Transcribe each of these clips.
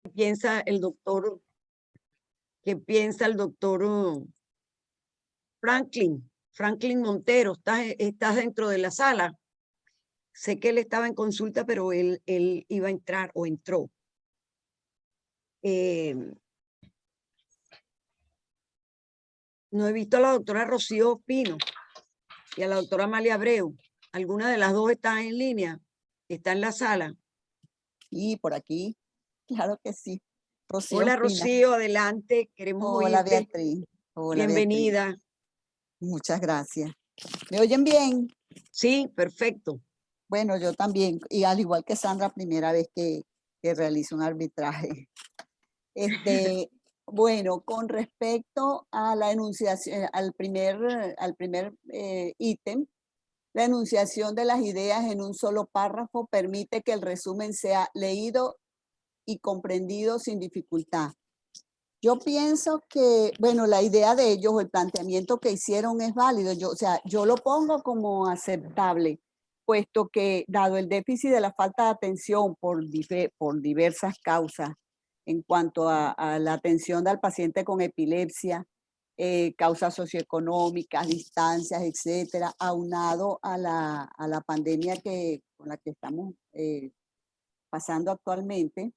piensa el doctor, qué piensa el doctor Franklin Montero. Estás dentro de la sala. Sé que él estaba en consulta, pero él iba a entrar o entró. No he visto a la doctora Rocío Pino y a la doctora Amalia Abreu. ¿Alguna de las dos está en línea? ¿Está en la sala? Y por aquí, claro que sí. Rocío Hola Espina. Rocío, adelante, queremos Hola oírte. Beatriz. Hola Beatriz. Bienvenida. Muchas gracias. ¿Me oyen bien? Sí, perfecto. Bueno, yo también. Y al igual que Sandra, primera vez que realizo un arbitraje. Bueno, con respecto a la enunciación, al primer ítem, la enunciación de las ideas en un solo párrafo permite que el resumen sea leído y comprendido sin dificultad. Yo pienso que, bueno, la idea de ellos o el planteamiento que hicieron es válido. Yo lo pongo como aceptable, puesto que dado el déficit de la falta de atención por diversas causas en cuanto a la atención del paciente con epilepsia, causas socioeconómicas, distancias, etcétera, aunado a la pandemia con la que estamos pasando actualmente,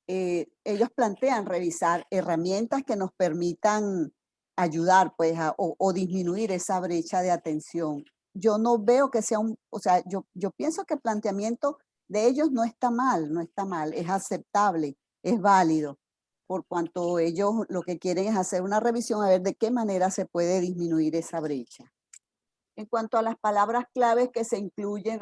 ellos plantean revisar herramientas que nos permitan ayudar pues, o disminuir esa brecha de atención. Yo no veo que sea yo pienso que el planteamiento de ellos no está mal, no está mal, es aceptable, es válido, por cuanto ellos lo que quieren es hacer una revisión a ver de qué manera se puede disminuir esa brecha. En cuanto a las palabras claves que se incluyen,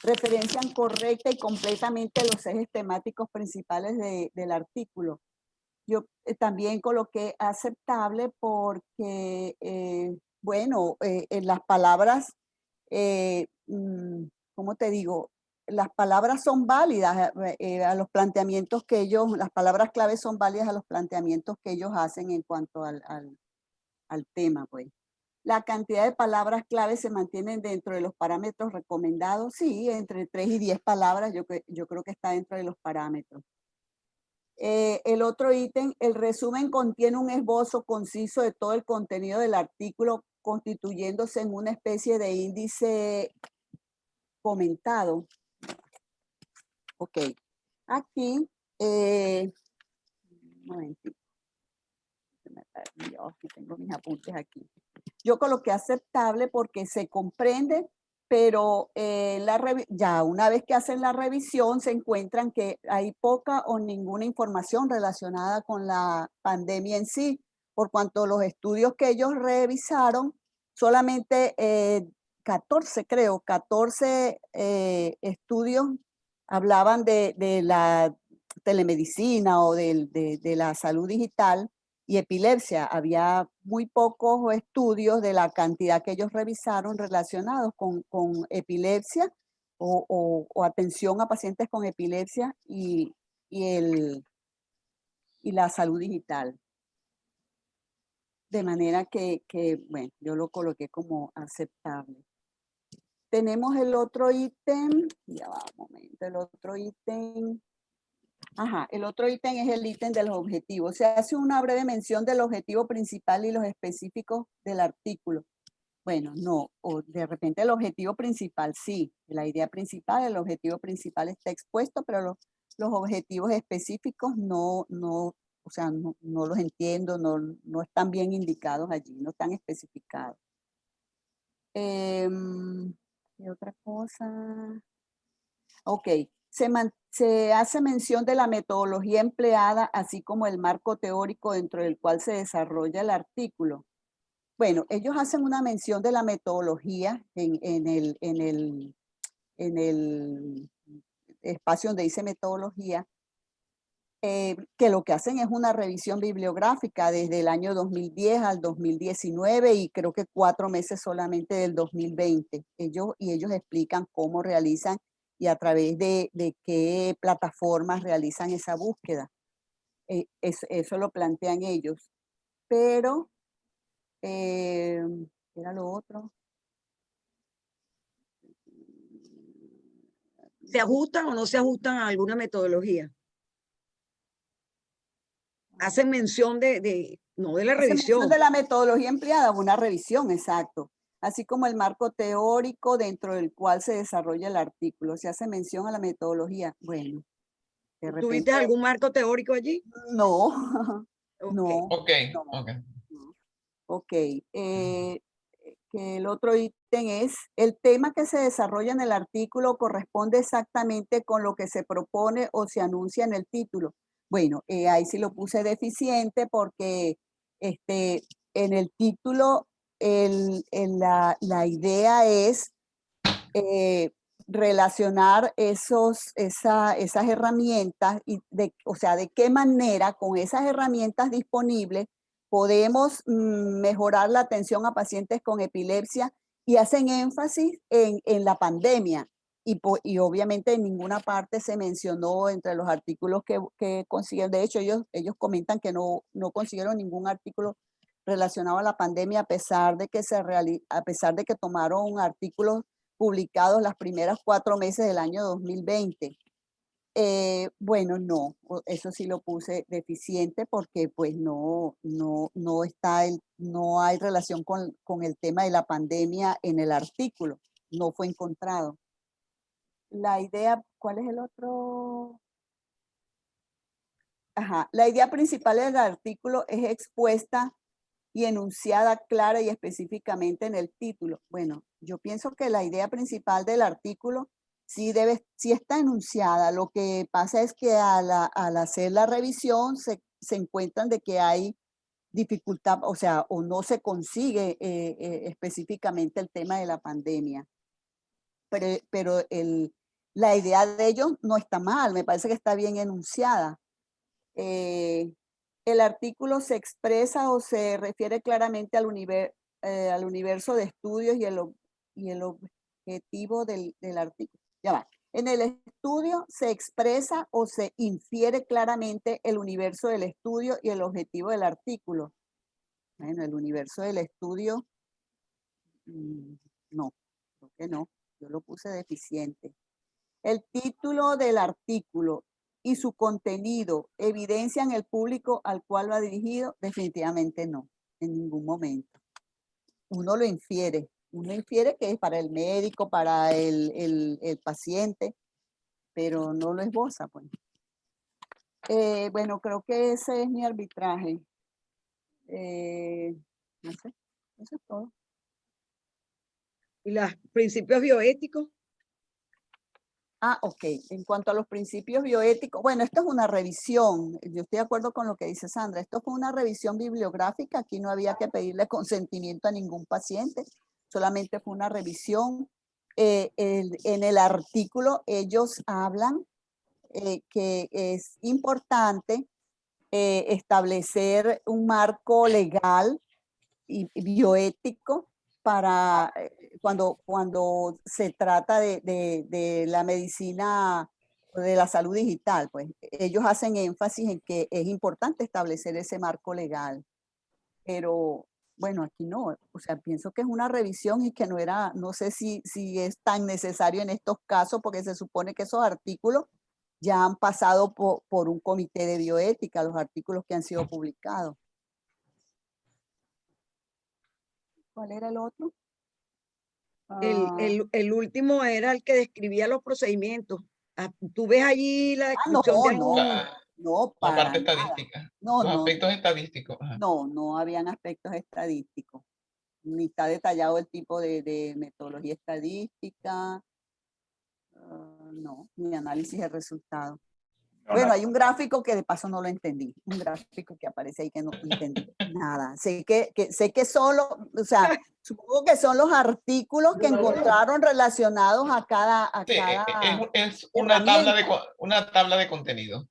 referencian correcta y completamente los ejes temáticos principales del artículo. Yo también coloqué aceptable porque, bueno, en las palabras, ¿cómo te digo? Las palabras son válidas a los planteamientos que ellos, las palabras claves son válidas a los planteamientos que ellos hacen en cuanto al tema, pues. La cantidad de palabras clave se mantienen dentro de los parámetros recomendados. Sí, entre 3 y 10 palabras, yo creo que está dentro de los parámetros. El otro ítem, el resumen contiene un esbozo conciso de todo el contenido del artículo, constituyéndose en una especie de índice comentado. Ok. Aquí, un momentito. Se me perdió, aquí tengo mis apuntes aquí. Yo coloqué aceptable porque se comprende, pero ya una vez que hacen la revisión se encuentran que hay poca o ninguna información relacionada con la pandemia en sí, por cuanto los estudios que ellos revisaron, solamente 14, creo, 14 estudios hablaban de la telemedicina o de la salud digital y epilepsia. Había muy pocos estudios de la cantidad que ellos revisaron relacionados con epilepsia o atención a pacientes con epilepsia y la salud digital. De manera bueno, yo lo coloqué como aceptable. Tenemos el otro ítem, ya va un momento, el otro ítem. Ajá, el otro ítem es el ítem de los objetivos. Se hace una breve mención del objetivo principal y los específicos del artículo. Bueno, no, o de repente el objetivo principal sí, la idea principal, el objetivo principal está expuesto, pero los objetivos específicos o sea, no los entiendo, no están bien indicados allí, no están especificados. ¿Qué otra cosa? Ok, se hace mención de la metodología empleada, así como el marco teórico dentro del cual se desarrolla el artículo. Bueno, ellos hacen una mención de la metodología en el espacio donde dice metodología, que lo que hacen es una revisión bibliográfica desde el año 2010 al 2019 y creo que 4 meses solamente del 2020. Ellos explican cómo realizan y a través de qué plataformas realizan esa búsqueda. Eso lo plantean ellos. Pero, ¿qué era lo otro? ¿Se ajustan o no se ajustan a alguna metodología? Hacen mención no de la Hace mención revisión. de la metodología empleada, una revisión, exacto. Así como el marco teórico dentro del cual se desarrolla el artículo. Se hace mención a la metodología. Bueno, de repente. ¿Tuviste algún marco teórico allí? No, Ok. no, Ok, no. ok. no. Ok. Que el otro ítem es, el tema que se desarrolla en el artículo corresponde exactamente con lo que se propone o se anuncia en el título. Bueno, ahí sí lo puse deficiente porque en el título la idea es relacionar esas herramientas y o sea, de qué manera con esas herramientas disponibles podemos mejorar la atención a pacientes con epilepsia y hacen énfasis en la pandemia. Y obviamente en ninguna parte se mencionó entre los artículos que consiguieron. De hecho, ellos comentan que no consiguieron ningún artículo relacionado a la pandemia a pesar de que, a pesar de que tomaron artículos publicados las primeras 4 meses del año 2020. Bueno, no, eso sí lo puse deficiente porque pues no hay relación con el tema de la pandemia en el artículo, no fue encontrado. La idea, ¿cuál es el otro? Ajá, la idea principal del artículo es expuesta y enunciada clara y específicamente en el título. Bueno, yo pienso que la idea principal del artículo sí está enunciada. Lo que pasa es que al hacer la revisión se encuentran de que hay dificultad, o sea, o no se consigue específicamente el tema de la pandemia. Pero la idea de ellos no está mal, me parece que está bien enunciada. El artículo se expresa o se refiere claramente al universo de estudios y el objetivo del artículo. Ya va. En el estudio se expresa o se infiere claramente el universo del estudio y el objetivo del artículo. Bueno, el universo del estudio, no, creo que no, yo lo puse deficiente. El título del artículo y su contenido evidencian el público al cual va dirigido, definitivamente no, en ningún momento. Uno infiere que es para el médico, para el paciente, pero no lo esboza, pues. Bueno, creo que ese es mi arbitraje. No sé, eso es todo. ¿Y los principios bioéticos? Ah, ok. En cuanto a los principios bioéticos, bueno, esto es una revisión. Yo estoy de acuerdo con lo que dice Sandra. Esto fue una revisión bibliográfica. Aquí no había que pedirle consentimiento a ningún paciente. Solamente fue una revisión. En el artículo ellos hablan que es importante establecer un marco legal y bioético para cuando se trata de la medicina de la salud digital, pues ellos hacen énfasis en que es importante establecer ese marco legal, pero bueno, aquí no, o sea, pienso que es una revisión y que no sé si es tan necesario en estos casos porque se supone que esos artículos ya han pasado por un comité de bioética, los artículos que han sido publicados. ¿Cuál era el otro? El último era el que describía los procedimientos. Tú ves allí la No, descripción de algunos. no, La para parte nada. estadística. No, Los no, aspectos estadísticos. Ajá. no habían aspectos estadísticos. Ni está detallado el tipo de metodología estadística. No, ni análisis de resultados. Bueno, hay un gráfico que de paso no lo entendí. Un gráfico que aparece ahí que no entendí nada. Sé que solo, o sea, supongo que son los artículos que encontraron relacionados a cada Sí, es herramienta. una tabla de contenido.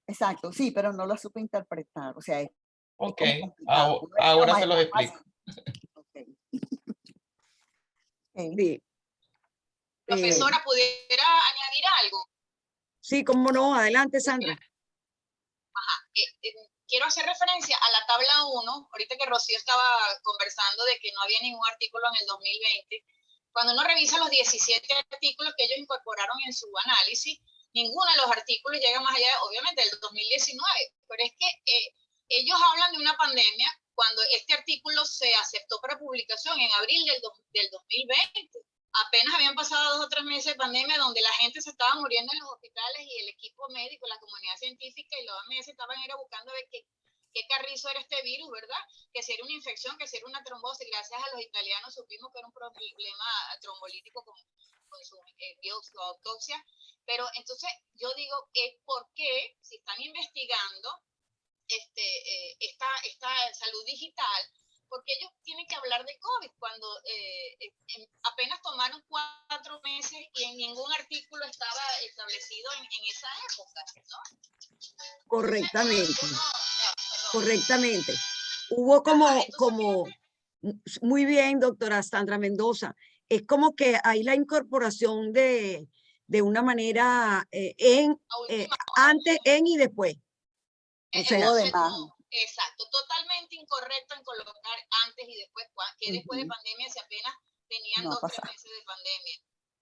Exacto, sí, pero no lo supe interpretar. O sea, es Ok, como complicado. Uno decía, ahora "Más se los está explico. fácil". Ok. Ok. Sí, Profesora, ¿pudiera añadir algo? sí, cómo no. Adelante, Sandra. Quiero hacer referencia a la tabla 1, ahorita que Rocío estaba conversando de que no había ningún artículo en el 2020. cuando uno revisa los 17 artículos que ellos incorporaron en su análisis, ninguno de los artículos llega más allá, obviamente, del 2019. Pero es que ellos hablan de una pandemia cuando este artículo se aceptó para publicación en abril del 2020. Apenas habían pasado 2 o 3 meses de pandemia donde la gente se estaba muriendo en los hospitales y el equipo médico, la comunidad científica y la OMS estaban buscando ver qué carrizo era este virus, ¿verdad? Que si era una infección, que si era una trombosis. Gracias a los italianos supimos que era un problema trombolítico con su autopsia. Pero entonces yo digo, ¿por qué si están investigando esta salud digital, porque ellos tienen que hablar de COVID cuando apenas tomaron 4 meses y en ningún artículo estaba establecido en esa época, ¿no? Correctamente, Entonces, correctamente. Hubo como, entonces, muy bien, doctora Sandra Mendoza, es como que hay la incorporación de una manera antes, en y después. O sea, exacto, totalmente incorrecto en colocar antes y después, que después de pandemia si apenas tenían 2 o 3 meses de pandemia.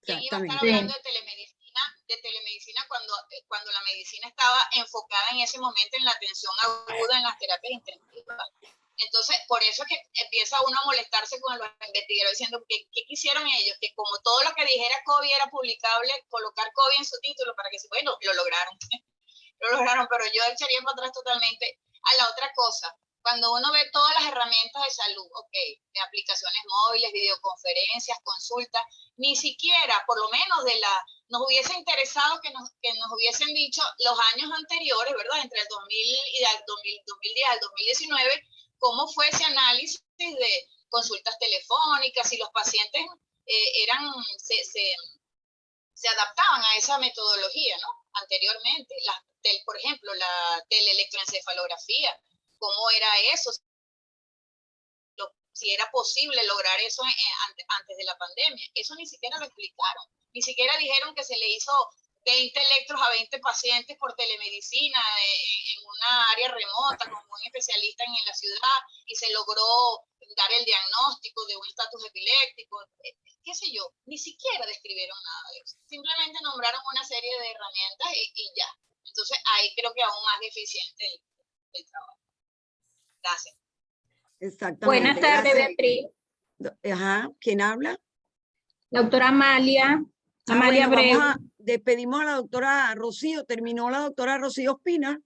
¿Quién iba a estar hablando de telemedicina cuando la medicina estaba enfocada en ese momento en la atención aguda en las terapias intensivas? Entonces, por eso es que empieza uno a molestarse con los investigadores diciendo ¿qué quisieron ellos? Que como todo lo que dijera COVID era publicable, colocar COVID en su título para que bueno, lo lograron. Lo lograron, pero yo echaría para atrás totalmente a la otra cosa. Cuando uno ve todas las herramientas de salud, de aplicaciones móviles, videoconferencias, consultas, ni siquiera, por lo menos nos hubiese interesado que nos hubiesen dicho los años anteriores, ¿verdad? Entre el 2000 y el 2010 al 2019, cómo fue ese análisis de consultas telefónicas, si los pacientes se adaptaban a esa metodología, ¿no? Anteriormente, por ejemplo, la teleelectroencefalografía, ¿cómo era eso? Si era posible lograr eso antes de la pandemia. Eso ni siquiera lo explicaron. Ni siquiera dijeron que se le hizo 20 electros a 20 pacientes por telemedicina en una área remota con un especialista en la ciudad y se logró dar el diagnóstico de un estatus epiléptico. Qué sé yo, ni siquiera describieron nada de eso. Simplemente nombraron una serie de herramientas y ya. Entonces ahí creo que aún más deficiente el trabajo. Gracias. exactamente. Buenas tardes, Gracias. Beatriz. Ajá, ¿quién habla? La doctora Amalia Bueno, Abreu. despedimos a la doctora Rocío. ¿Terminó la doctora Rocío Espina?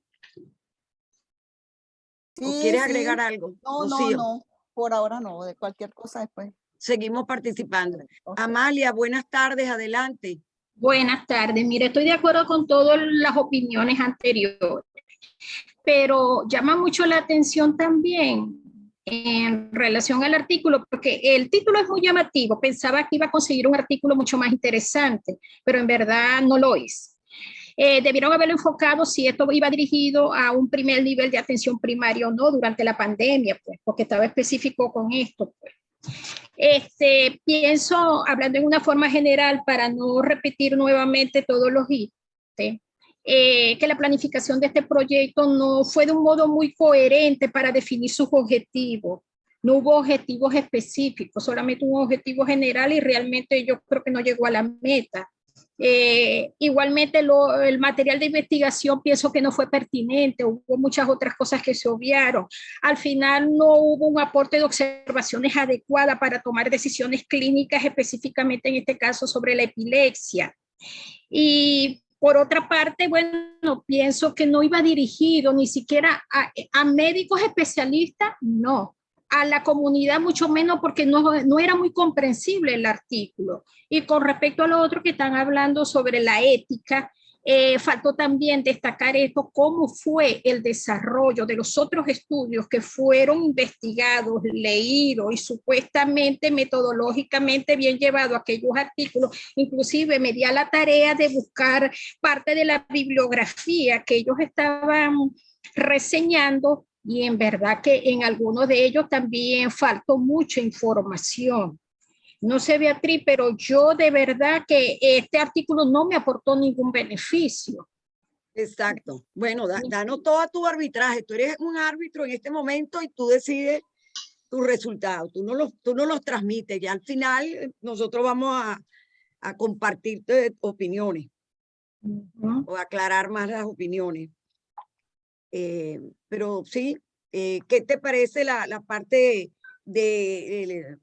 ¿O quieres agregar algo? No, Rocío? no, por ahora no, de cualquier cosa después. Seguimos participando. Okay. Amalia, buenas tardes, adelante. Buenas tardes. Mire, estoy de acuerdo con todas las opiniones anteriores, pero llama mucho la atención también en relación al artículo, porque el título es muy llamativo. Pensaba que iba a conseguir un artículo mucho más interesante, pero en verdad no lo es. Debieron haberlo enfocado si esto iba dirigido a un primer nivel de atención primaria o no durante la pandemia, pues, porque estaba específico con esto, pues. Pienso, hablando en una forma general, para no repetir nuevamente todos los ítems, que la planificación de este proyecto no fue de un modo muy coherente para definir sus objetivos. No hubo objetivos específicos, solamente un objetivo general y realmente yo creo que no llegó a la meta. Igualmente el material de investigación pienso que no fue pertinente, hubo muchas otras cosas que se obviaron. Al final no hubo un aporte de observaciones adecuadas para tomar decisiones clínicas, específicamente en este caso sobre la epilepsia. Y por otra parte, bueno, pienso que no iba dirigido ni siquiera a médicos especialistas, no. A la comunidad mucho menos porque no era muy comprensible el artículo. Y con respecto a lo otro que están hablando sobre la ética, faltó también destacar esto, cómo fue el desarrollo de los otros estudios que fueron investigados, leídos y supuestamente metodológicamente bien llevados aquellos artículos. Inclusive me di a la tarea de buscar parte de la bibliografía que ellos estaban reseñando y en verdad que en algunos de ellos también faltó mucha información. No sé, Beatriz, pero yo de verdad que este artículo no me aportó ningún beneficio. Exacto. Bueno, danos todo tu arbitraje. Tú eres un árbitro en este momento y tú decides tus resultados, tú no los transmites, y al final nosotros vamos a compartir opiniones o aclarar más las opiniones. Pero sí, ¿qué te parece la parte de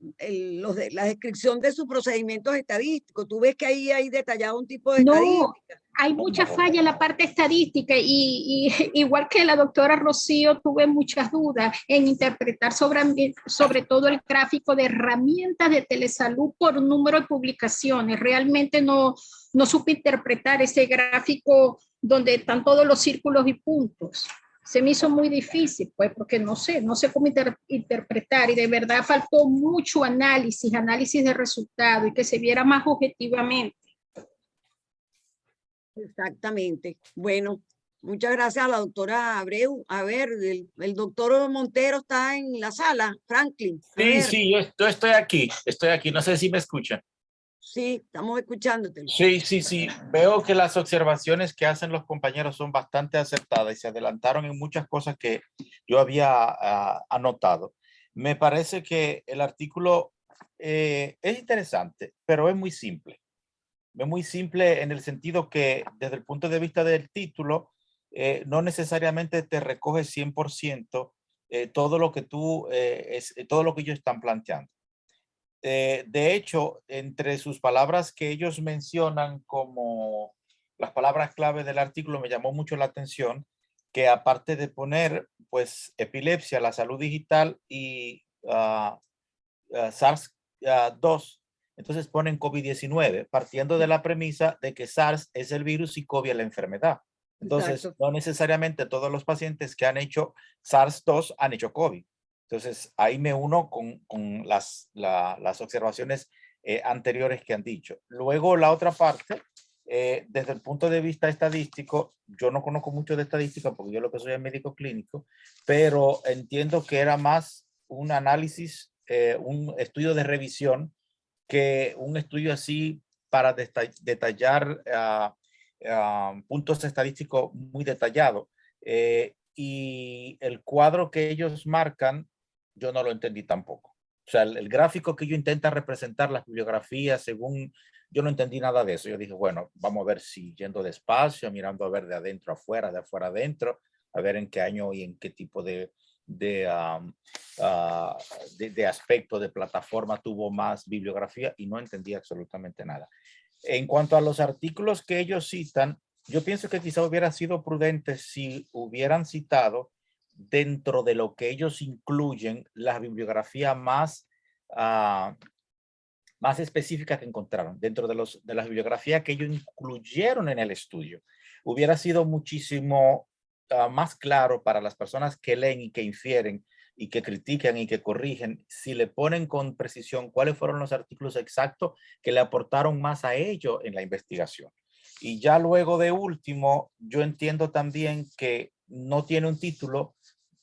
la descripción de sus procedimientos estadísticos? Tú ves que ahí hay detallado un tipo de estadística. Hay mucha falla en la parte estadística y igual que la doctora Rocío, tuve muchas dudas en interpretar sobre todo el gráfico de herramientas de telesalud por número de publicaciones. Realmente no supe interpretar ese gráfico donde están todos los círculos y puntos. Se me hizo muy difícil, pues, porque no sé cómo interpretar, y de verdad faltó mucho análisis de resultados y que se viera más objetivamente. Exactamente. Bueno, muchas gracias a la doctora Abreu. A ver, el doctor Montero está en la sala, Franklin. Sí, yo estoy aquí, no sé si me escuchan. Sí, estamos escuchándote. Sí, veo que las observaciones que hacen los compañeros son bastante acertadas y se adelantaron en muchas cosas que yo había anotado. Me parece que el artículo es interesante, pero es muy simple. Es muy simple en el sentido que desde el punto de vista del título, no necesariamente te recoge 100% todo lo que todo lo que ellos están planteando. De hecho, entre sus palabras que ellos mencionan como las palabras clave del artículo, me llamó mucho la atención que aparte de poner pues epilepsia, la salud digital y SARS-2, entonces ponen COVID-19, partiendo de la premisa de que SARS es el virus y COVID es la enfermedad. Entonces, exacto, no necesariamente todos los pacientes que han hecho SARS-2 han hecho COVID. Entonces, ahí me uno con las observaciones anteriores que han dicho. Luego, la otra parte, desde el punto de vista estadístico, yo no conozco mucho de estadística porque yo lo que soy es médico clínico, pero entiendo que era más un análisis, un estudio de revisión que un estudio así para detallar puntos estadísticos muy detallados. Y el cuadro que ellos marcan, yo no lo entendí tampoco. O sea, el gráfico que ellos intentan representar las bibliografías según, yo no entendí nada de eso. Yo dije, bueno, vamos a ver si yendo despacio, mirando a ver de adentro a afuera, de afuera adentro, a ver en qué año y en qué tipo de aspecto de plataforma tuvo más bibliografía, y no entendí absolutamente nada. En cuanto a los artículos que ellos citan, yo pienso que quizá hubiera sido prudente si hubieran citado dentro de lo que ellos incluyen la bibliografía más específica que encontraron, dentro de las bibliografías que ellos incluyeron en el estudio. Hubiera sido muchísimo más claro para las personas que leen y que infieren y que critican y que corrigen, si le ponen con precisión cuáles fueron los artículos exactos que le aportaron más a ello en la investigación. Y ya luego de último, yo entiendo también que no tiene un título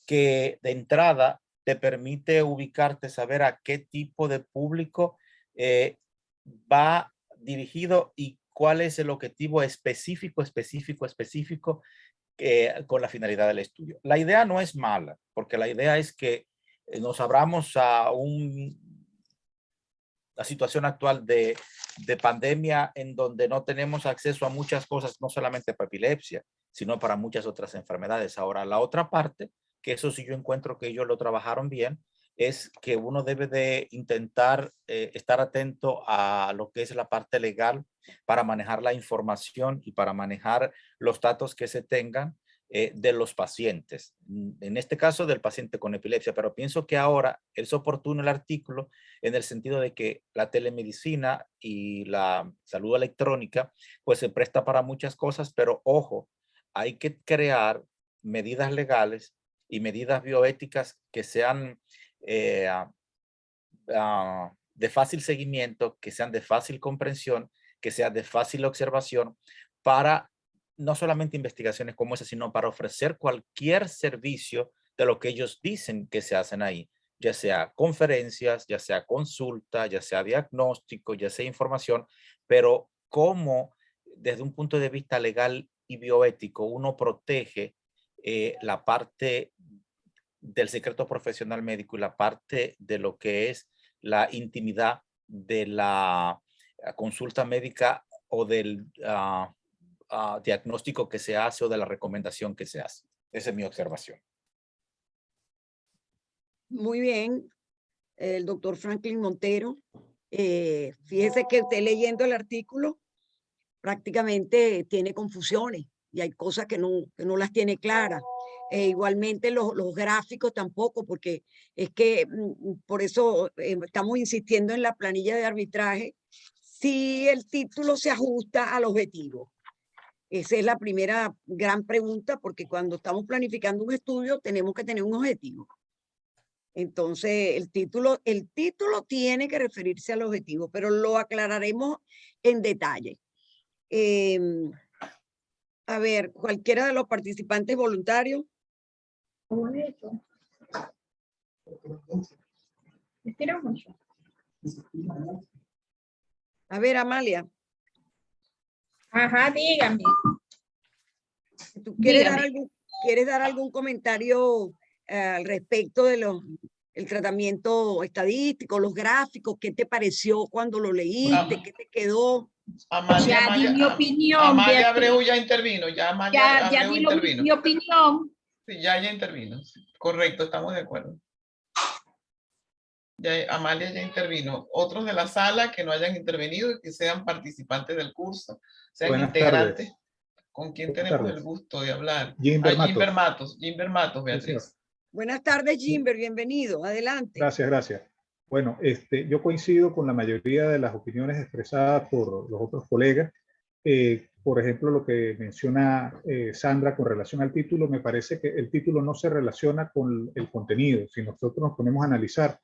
que de entrada te permite ubicarte, saber a qué tipo de público va dirigido y cuál es el objetivo específico con la finalidad del estudio. La idea no es mala, porque la idea es que nos abramos a la situación actual de pandemia en donde no tenemos acceso a muchas cosas, no solamente para epilepsia, sino para muchas otras enfermedades. Ahora, la otra parte, que eso sí yo encuentro que ellos lo trabajaron bien, es que uno debe de intentar estar atento a lo que es la parte legal para manejar la información y para manejar los datos que se tengan de los pacientes, en este caso del paciente con epilepsia, pero pienso que ahora es oportuno el artículo en el sentido de que la telemedicina y la salud electrónica pues se presta para muchas cosas, pero ojo, hay que crear medidas legales y medidas bioéticas que sean de fácil seguimiento, que sean de fácil comprensión, que sean de fácil observación para no solamente investigaciones como esa, sino para ofrecer cualquier servicio de lo que ellos dicen que se hacen ahí, ya sea conferencias, ya sea consulta, ya sea diagnóstico, ya sea información, pero cómo desde un punto de vista legal y bioético uno protege la parte del secreto profesional médico y la parte de lo que es la intimidad de la consulta médica o del diagnóstico que se hace o de la recomendación que se hace. Esa es mi observación. Muy bien, el doctor Franklin Montero. Fíjese que usted leyendo el artículo prácticamente tiene confusiones y hay cosas que no las tiene claras. Igualmente los gráficos tampoco, porque es que por eso estamos insistiendo en la planilla de arbitraje, si el título se ajusta al objetivo. Esa es la primera gran pregunta, porque cuando estamos planificando un estudio tenemos que tener un objetivo. Entonces, el título tiene que referirse al objetivo, pero lo aclararemos en detalle. A ver, cualquiera de los participantes voluntarios. A ver, Amalia. Ajá, dígame. ¿Tú quieres dar algún comentario al respecto de el tratamiento estadístico, los gráficos? ¿Qué te pareció cuando lo leíste? ¿Qué te quedó? Ya di mi opinión. Amalia Abreu ya intervino. Ya di mi opinión. Sí, ya intervino. Correcto, estamos de acuerdo. Amalia ya intervino. Otros de la sala que no hayan intervenido y que sean participantes del curso, sean Buenas integrantes. Tardes. ¿Con quién Buenas tenemos tardes. el gusto de hablar? Jimber Matos. Jimber Matos, Beatriz. Sí, buenas tardes, Jimber, bienvenido. Adelante. Gracias. Bueno, yo coincido con la mayoría de las opiniones expresadas por los otros colegas. Por ejemplo, lo que menciona Sandra con relación al título, me parece que el título no se relaciona con el contenido. Si nosotros nos ponemos a analizar,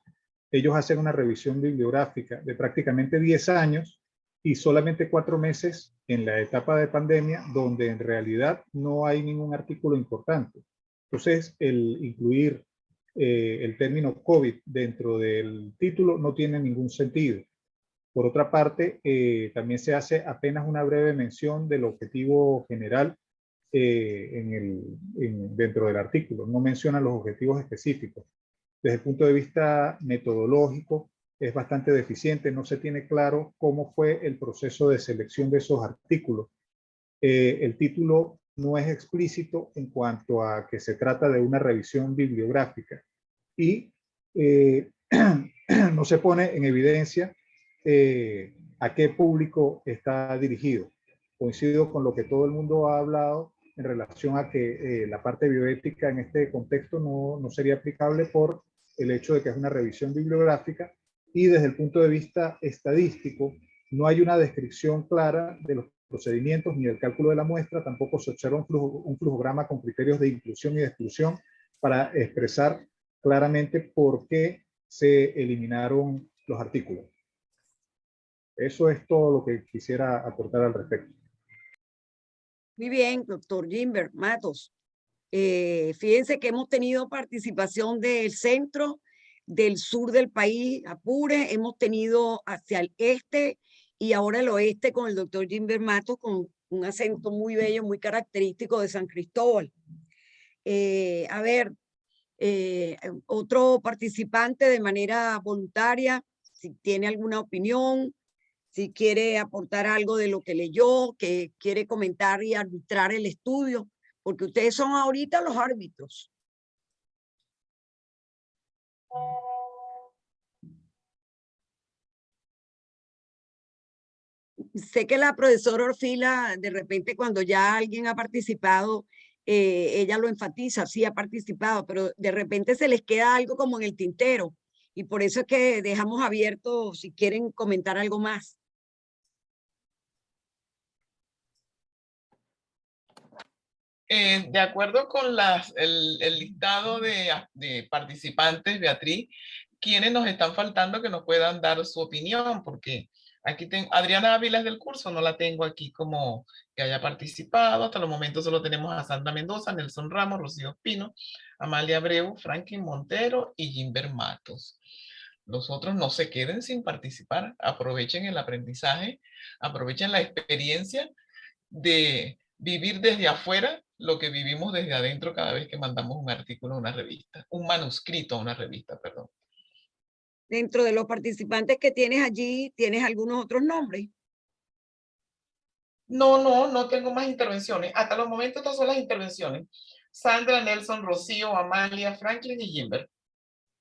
ellos hacen una revisión bibliográfica de prácticamente 10 años y solamente 4 meses en la etapa de pandemia, donde en realidad no hay ningún artículo importante. Entonces, el incluir el término COVID dentro del título no tiene ningún sentido. Por otra parte, también se hace apenas una breve mención del objetivo general dentro del artículo. No menciona los objetivos específicos. Desde el punto de vista metodológico, es bastante deficiente. No se tiene claro cómo fue el proceso de selección de esos artículos. El título no es explícito en cuanto a que se trata de una revisión bibliográfica y no se pone en evidencia a qué público está dirigido. Coincido con lo que todo el mundo ha hablado en relación a que la parte bioética en este contexto no sería aplicable por el hecho de que es una revisión bibliográfica, y desde el punto de vista estadístico no hay una descripción clara de los procedimientos ni del cálculo de la muestra. Tampoco se observa un flujograma con criterios de inclusión y de exclusión para expresar claramente por qué se eliminaron los artículos. Eso es todo lo que quisiera aportar al respecto. Muy bien, doctor Jimber Matos. Fíjense que hemos tenido participación del centro, del sur del país, Apure, hemos tenido hacia el este y ahora el oeste con el doctor Jimber Matos, con un acento muy bello, muy característico de San Cristóbal. A ver, otro participante de manera voluntaria, si tiene alguna opinión, si quiere aportar algo de lo que leyó, que quiere comentar y arbitrar el estudio, porque ustedes son ahorita los árbitros. Sé que la profesora Orfila, de repente cuando ya alguien ha participado, ella lo enfatiza, sí ha participado, pero de repente se les queda algo como en el tintero. Y por eso es que dejamos abierto si quieren comentar algo más. De acuerdo con el listado de participantes, Beatriz, ¿quiénes nos están faltando que nos puedan dar su opinión? Porque aquí tengo Adriana Ávila del curso, no la tengo aquí como que haya participado. Hasta los momentos solo tenemos a Sandra Mendoza, Nelson Ramos, Rocío Espino, Amalia Abreu, Franklin Montero y Jimber Matos. Los otros no se queden sin participar. Aprovechen el aprendizaje, aprovechen la experiencia de vivir desde afuera lo que vivimos desde adentro cada vez que mandamos un artículo a una revista, un manuscrito a una revista, perdón. Dentro de los participantes que tienes allí, ¿tienes algunos otros nombres? No tengo más intervenciones. Hasta los momentos estas son las intervenciones. Sandra, Nelson, Rocío, Amalia, Franklin y Jimber.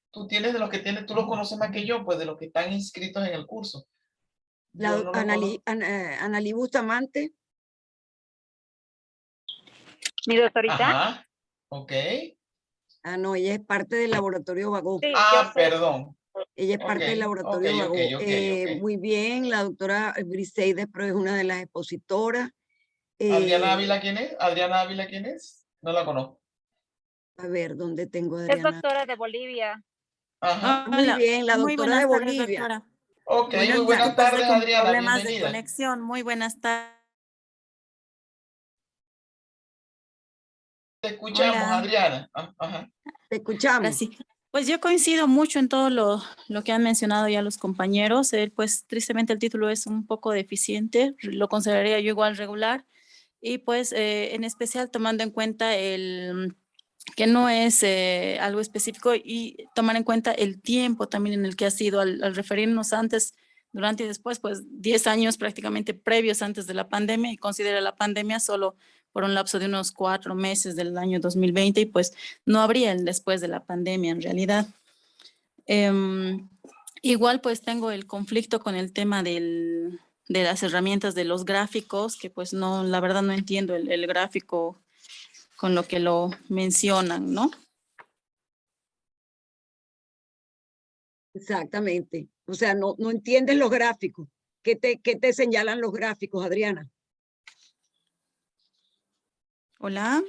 Tú tienes de los que tienes, tú los conoces más que yo, pues de los que están inscritos en el curso. Yo no los conozco. Analí Bustamante. Mi doctorita. Ajá, ok. Ah, no, ella es parte del laboratorio Bagó. Sí, Ah, yo sé. perdón. Ella es parte del laboratorio Bagó. Ok. Muy bien, la doctora Briseide Pro es una de las expositoras. ¿Adriana Ávila quién es? ¿Adriana Ávila quién es? No la conozco. A ver, ¿dónde tengo a Es Adriana? doctora de Bolivia. Ajá. Muy bien, la doctora de Bolivia. Doctora. Ok, muy buenas tardes, Con Adriana. problemas Bienvenida. de conexión. Muy buenas tardes. Te escuchamos, Hola. Adriana. Ajá. Te escuchamos. Gracias. Pues yo coincido mucho en todo lo que han mencionado ya los compañeros. Pues tristemente el título es un poco deficiente, lo consideraría yo igual regular. Y pues en especial tomando en cuenta que no es algo específico y tomar en cuenta el tiempo también en el que ha sido al referirnos antes, durante y después, pues 10 años prácticamente previos antes de la pandemia, y considera la pandemia solo por un lapso de unos 4 meses del año 2020, y pues no habría el después de la pandemia en realidad. Igual pues tengo el conflicto con el tema de las herramientas de los gráficos, que pues no, la verdad no entiendo el gráfico con lo que lo mencionan, ¿no? Exactamente. O sea, no entiendes los gráficos. ¿Qué te señalan los gráficos, Adriana? Hola.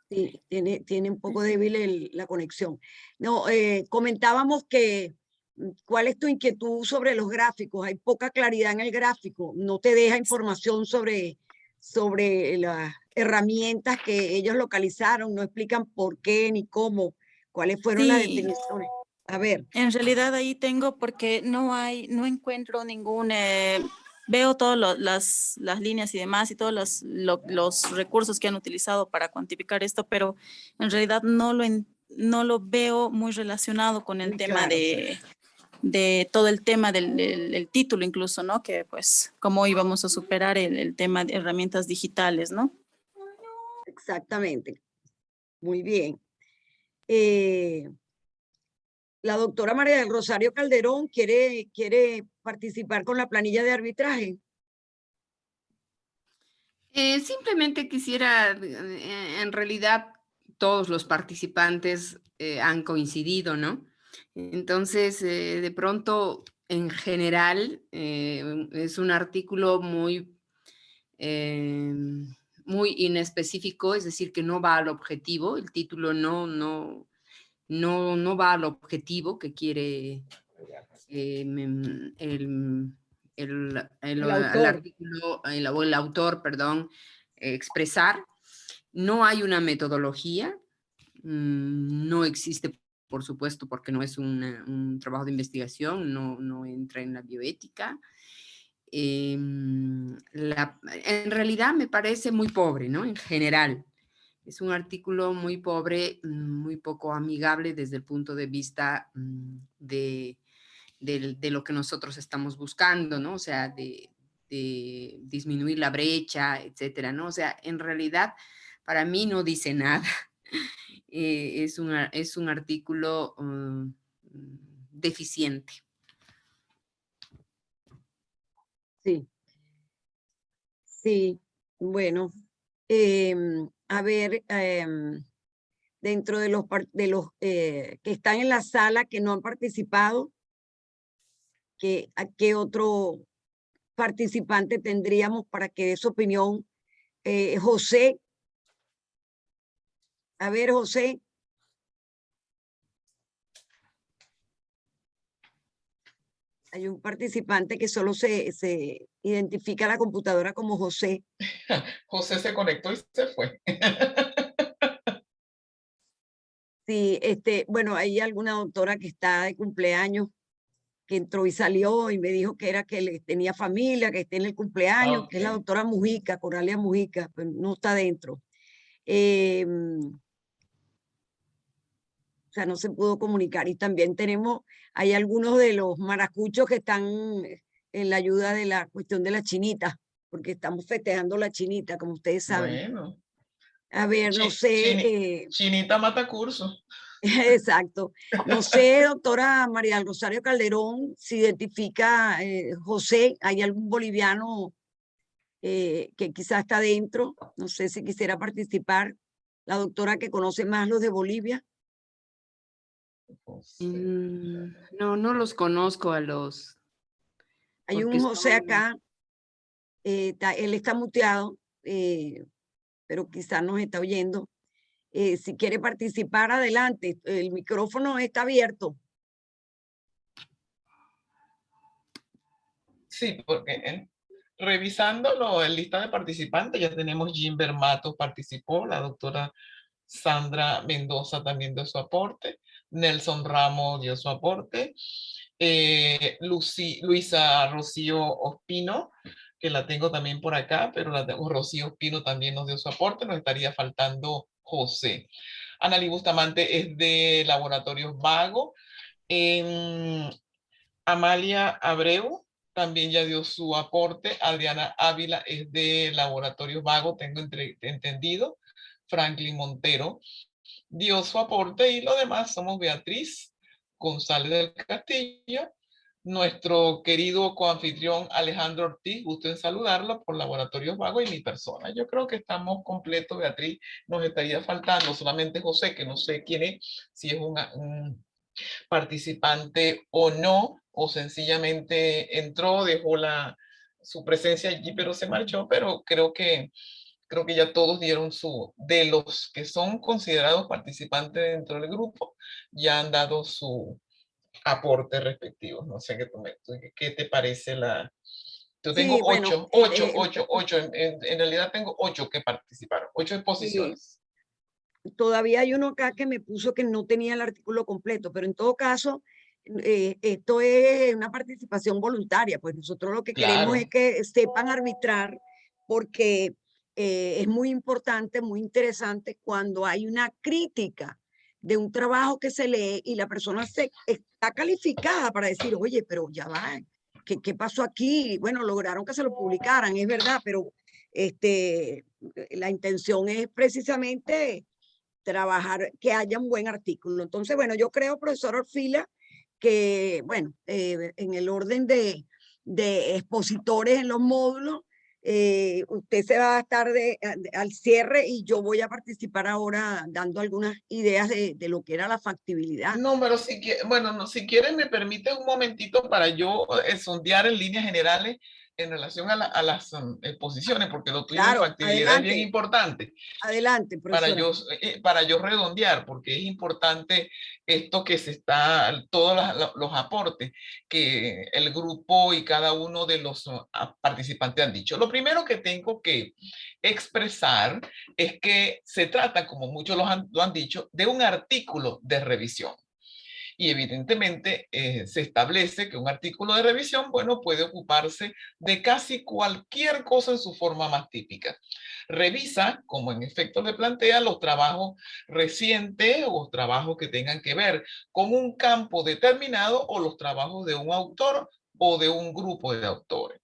Sí, tiene un poco débil la conexión. No, comentábamos que, ¿cuál es tu inquietud sobre los gráficos? Hay poca claridad en el gráfico, no te deja información sobre las herramientas que ellos localizaron, no explican por qué ni cómo, cuáles fueron las definiciones. A ver. En realidad ahí tengo, porque no encuentro ningún, veo todas las líneas y demás y todos los recursos que han utilizado para cuantificar esto, pero en realidad no lo veo muy relacionado con el Muy tema claro. de todo el tema del título incluso, ¿no? Que pues cómo íbamos a superar el tema de herramientas digitales, ¿no? Exactamente. Muy bien. La doctora María del Rosario Calderón quiere participar con la planilla de arbitraje. Simplemente quisiera, en realidad todos los participantes han coincidido, ¿no? Entonces, de pronto, en general, es un artículo muy inespecífico, es decir, que no va al objetivo, el título no va al objetivo que quiere el autor, perdón, expresar. No hay una metodología, no existe, por supuesto, porque no es un trabajo de investigación, no entra en la bioética. En realidad me parece muy pobre, ¿no? En general. Es un artículo muy pobre, muy poco amigable desde el punto de vista de lo que nosotros estamos buscando, ¿no? O sea, de disminuir la brecha, etcétera, ¿no? O sea, en realidad, para mí no dice nada. Es un artículo deficiente. Sí. Sí, bueno. A ver, dentro de los que están en la sala que no han participado, ¿a qué otro participante tendríamos para que dé su opinión? José. A ver, José. Hay un participante que solo se identifica a la computadora como José. José se conectó y se fue. Sí, bueno, hay alguna doctora que está de cumpleaños, que entró y salió y me dijo que era que tenía familia, que está en el cumpleaños, que es la doctora Mujica, Coralia Mujica, pero no está dentro. O sea, no se pudo comunicar. Y también hay algunos de los maracuchos que están en la ayuda de la cuestión de la chinita, porque estamos festejando la chinita, como ustedes saben. Bueno. A ver, no sé. Chinita mata curso. Exacto. No sé, doctora María del Rosario Calderón, si identifica José, ¿hay algún boliviano que quizás está dentro? No sé si quisiera participar. La doctora que conoce más los de Bolivia. No, no los conozco a los... Hay un José acá, él está muteado, pero quizás nos está oyendo. Si quiere participar, adelante, el micrófono está abierto. Sí, porque revisando el lista de participantes, ya tenemos Jimber Matos participó, la doctora Sandra Mendoza también dio su aporte, Nelson Ramos dio su aporte, Luisa Rocío Ospino, que la tengo también por acá, pero Rocío Ospino también nos dio su aporte, nos estaría faltando José. Analí Bustamante es de Laboratorios Vago. Amalia Abreu también ya dio su aporte. Adriana Ávila es de Laboratorios Vago, tengo entendido. Franklin Montero dio su aporte y lo demás somos Beatriz González del Castillo, nuestro querido coanfitrión Alejandro Ortiz, gusto en saludarlo, por Laboratorios Vago, y mi persona. Yo creo que estamos completos, Beatriz. Nos estaría faltando solamente José, que no sé quién es, si es un participante o no, o sencillamente entró, dejó su presencia allí, pero se marchó. Pero creo que ya todos dieron de los que son considerados participantes dentro del grupo, ya han dado su aporte respectivo. No sé qué te parece Yo tengo Sí, bueno, ocho. En realidad tengo 8 que participaron, 8 exposiciones. Todavía hay uno acá que me puso que no tenía el artículo completo, pero en todo caso, esto es una participación voluntaria, pues nosotros lo que queremos es que sepan arbitrar, porque es muy importante, muy interesante cuando hay una crítica de un trabajo que se lee y la persona está calificada para decir, oye, pero ya va, ¿qué pasó aquí? Bueno, lograron que se lo publicaran, es verdad, pero la intención es precisamente trabajar, que haya un buen artículo. Entonces, bueno, yo creo, profesor Orfila, que, bueno, en el orden de expositores en los módulos, usted se va a estar al cierre y yo voy a participar ahora dando algunas ideas de lo que era la factibilidad. No, pero si quieres me permite un momentito para yo sondear en líneas generales en relación a las exposiciones, porque lo tuyo de factibilidad es bien importante. Adelante, profesora. Para yo redondear, porque es importante esto que todos los aportes que el grupo y cada uno de los participantes han dicho. Lo primero que tengo que expresar es que se trata, como muchos lo han dicho, de un artículo de revisión. Y evidentemente se establece que un artículo de revisión, bueno, puede ocuparse de casi cualquier cosa en su forma más típica. Revisa, como en efecto le plantea, los trabajos recientes o trabajos que tengan que ver con un campo determinado o los trabajos de un autor o de un grupo de autores.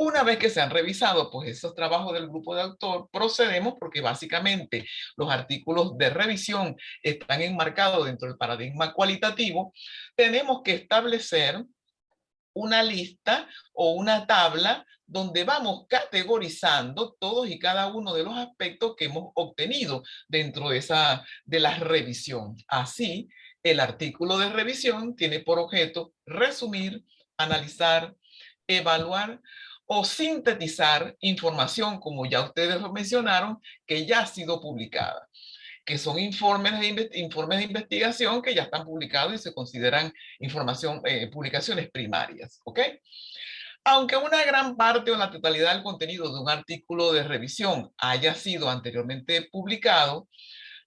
Una vez que se han revisado pues esos trabajos del grupo de autor, procedemos, porque básicamente los artículos de revisión están enmarcados dentro del paradigma cualitativo. Tenemos que establecer una lista o una tabla donde vamos categorizando todos y cada uno de los aspectos que hemos obtenido dentro de la revisión. Así, el artículo de revisión tiene por objeto resumir, analizar, evaluar o sintetizar información, como ya ustedes lo mencionaron, que ya ha sido publicada, que son informes de investigación que ya están publicados y se consideran publicaciones primarias, ¿ok? Aunque una gran parte o la totalidad del contenido de un artículo de revisión haya sido anteriormente publicado,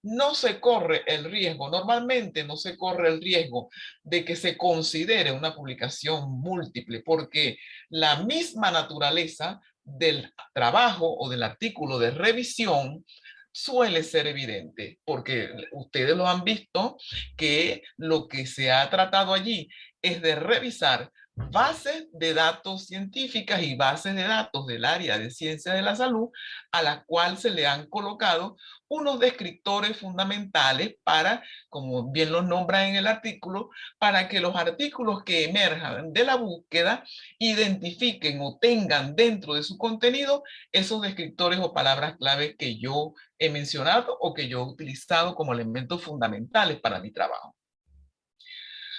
no se corre el riesgo, normalmente no se corre el riesgo de que se considere una publicación múltiple, porque la misma naturaleza del trabajo o del artículo de revisión suele ser evidente, porque ustedes lo han visto, que lo que se ha tratado allí es de revisar bases de datos científicas y bases de datos del área de ciencia de la salud, a la cual se le han colocado unos descriptores fundamentales para, como bien los nombra en el artículo, para que los artículos que emerjan de la búsqueda identifiquen o tengan dentro de su contenido esos descriptores o palabras clave que yo he mencionado o que yo he utilizado como elementos fundamentales para mi trabajo.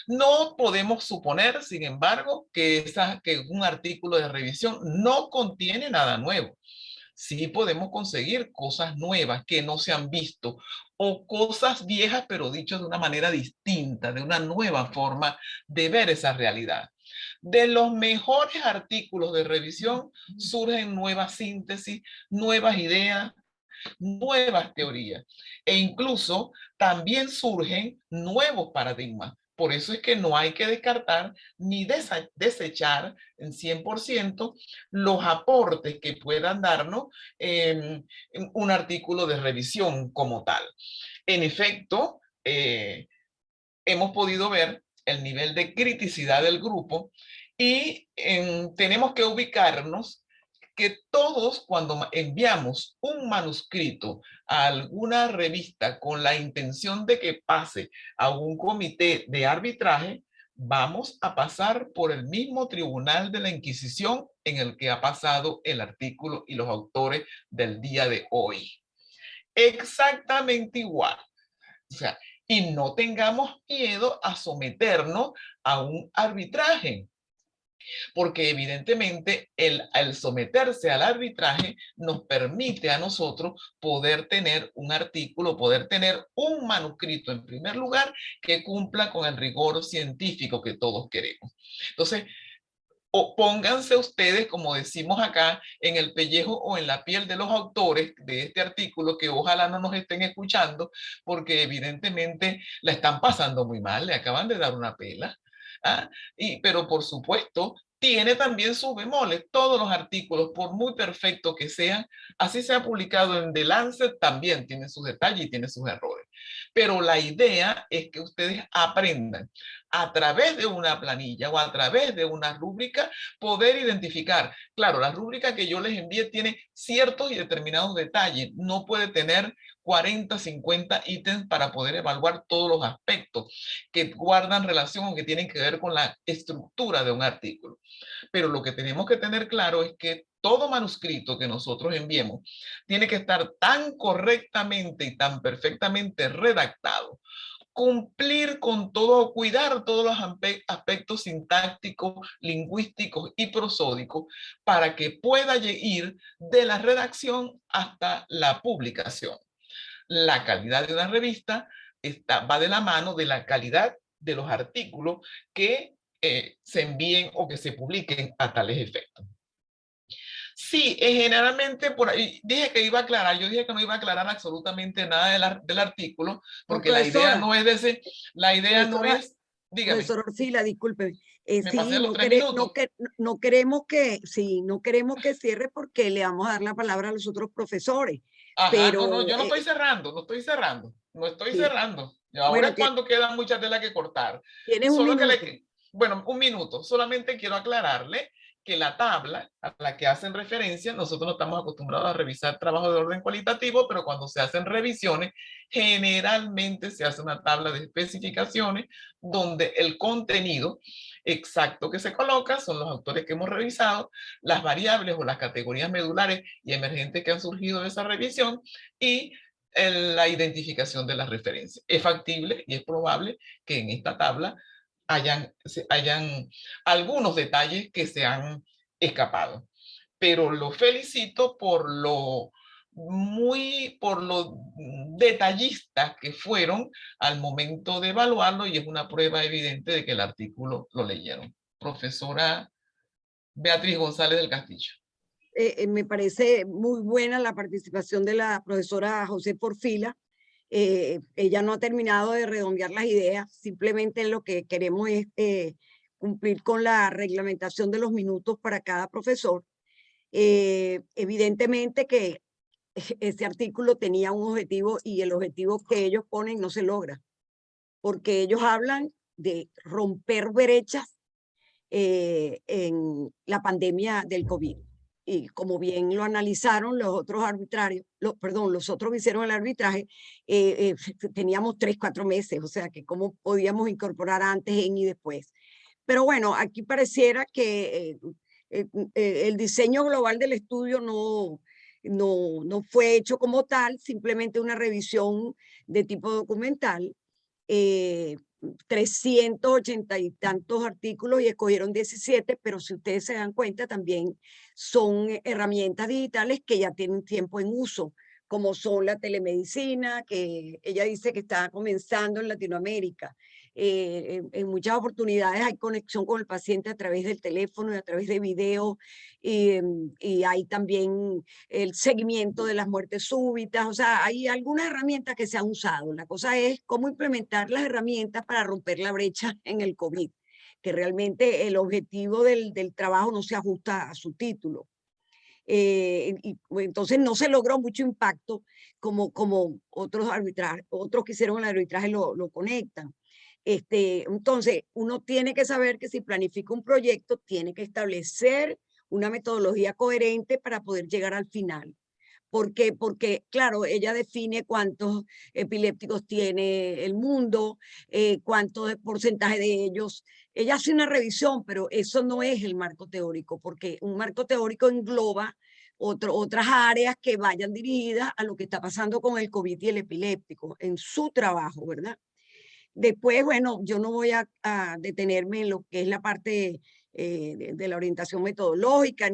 No podemos suponer, sin embargo, que un artículo de revisión no contiene nada nuevo. Sí podemos conseguir cosas nuevas que no se han visto o cosas viejas pero dichas de una manera distinta, de una nueva forma de ver esa realidad. De los mejores artículos de revisión surgen nuevas síntesis, nuevas ideas, nuevas teorías e incluso también surgen nuevos paradigmas. Por eso es que no hay que descartar ni desechar en 100% los aportes que puedan darnos un artículo de revisión como tal. En efecto, hemos podido ver el nivel de criticidad del grupo y tenemos que ubicarnos que todos, cuando enviamos un manuscrito a alguna revista con la intención de que pase a un comité de arbitraje, vamos a pasar por el mismo tribunal de la Inquisición en el que ha pasado el artículo y los autores del día de hoy. Exactamente igual. O sea, y no tengamos miedo a someternos a un arbitraje, porque evidentemente el someterse al arbitraje nos permite a nosotros poder tener un artículo, poder tener un manuscrito en primer lugar que cumpla con el rigor científico que todos queremos. Entonces, o pónganse ustedes, como decimos acá, en el pellejo o en la piel de los autores de este artículo, que ojalá no nos estén escuchando, porque evidentemente la están pasando muy mal, le acaban de dar una pela. ¿Ah? Pero por supuesto, tiene también sus bemoles. Todos los artículos, por muy perfectos que sean, así se ha publicado en The Lancet, también tiene sus detalles y tiene sus errores. Pero la idea es que ustedes aprendan a través de una planilla o a través de una rúbrica poder identificar. Claro, la rúbrica que yo les envíe tiene ciertos y determinados detalles. No puede tener 40, 50 ítems para poder evaluar todos los aspectos que guardan relación o que tienen que ver con la estructura de un artículo. Pero lo que tenemos que tener claro es que todo manuscrito que nosotros enviemos tiene que estar tan correctamente y tan perfectamente redactado, cumplir con todo, cuidar todos los aspectos sintácticos, lingüísticos y prosódicos para que pueda ir de la redacción hasta la publicación. La calidad de una revista va de la mano de la calidad de los artículos que se envíen o que se publiquen a tales efectos. Sí, generalmente por ahí dije que iba a aclarar, yo dije que no iba a aclarar absolutamente nada del artículo, porque la idea no es la idea no es, dígame. Profesor Orfila, disculpe. Me pasé los 3 minutos. No queremos que cierre porque le vamos a dar la palabra a los otros profesores. Ajá, pero, no, yo no estoy cerrando, no estoy cerrando. Y ahora es cuando quedan mucha tela que cortar. Tienes un minuto. Bueno, un minuto. Solamente quiero aclararle que la tabla a la que hacen referencia, nosotros no estamos acostumbrados a revisar trabajo de orden cualitativo, pero cuando se hacen revisiones, generalmente se hace una tabla de especificaciones donde el contenido exacto que se coloca son los autores que hemos revisado, las variables o las categorías medulares y emergentes que han surgido de esa revisión y la identificación de las referencias. Es factible y es probable que en esta tabla hayan algunos detalles que se han escapado. Pero lo felicito por lo detallistas que fueron al momento de evaluarlo y es una prueba evidente de que el artículo lo leyeron. Profesora Beatriz González del Castillo. Me parece muy buena la participación de la profesora José Porfila. Ella no ha terminado de redondear las ideas, simplemente lo que queremos es cumplir con la reglamentación de los minutos para cada profesor. Evidentemente que ese artículo tenía un objetivo y el objetivo que ellos ponen no se logra, porque ellos hablan de romper brechas en la pandemia del COVID. Y como bien lo analizaron los otros arbitrarios, los otros que hicieron el arbitraje, teníamos 3, 4 meses, o sea que cómo podíamos incorporar antes, en y después. Pero bueno, aquí pareciera que el diseño global del estudio no fue hecho como tal, simplemente una revisión de tipo documental. 380 y tantos artículos y escogieron 17, pero si ustedes se dan cuenta también son herramientas digitales que ya tienen tiempo en uso, como son la telemedicina, que ella dice que está comenzando en Latinoamérica. En muchas oportunidades hay conexión con el paciente a través del teléfono y a través de video, y hay también el seguimiento de las muertes súbitas. O sea, hay algunas herramientas que se han usado. La cosa es cómo implementar las herramientas para romper la brecha en el COVID, que realmente el objetivo del trabajo no se ajusta a su título. Y entonces no se logró mucho impacto como otros que hicieron el arbitraje lo conectan. Entonces, uno tiene que saber que si planifica un proyecto, tiene que establecer una metodología coherente para poder llegar al final. ¿Por qué? Porque, claro, ella define cuántos epilépticos tiene el mundo, cuánto porcentaje de ellos. Ella hace una revisión, pero eso no es el marco teórico, porque un marco teórico engloba otras áreas que vayan dirigidas a lo que está pasando con el COVID y el epiléptico en su trabajo, ¿verdad? Después, bueno, yo no voy a detenerme en lo que es la parte de la orientación metodológica,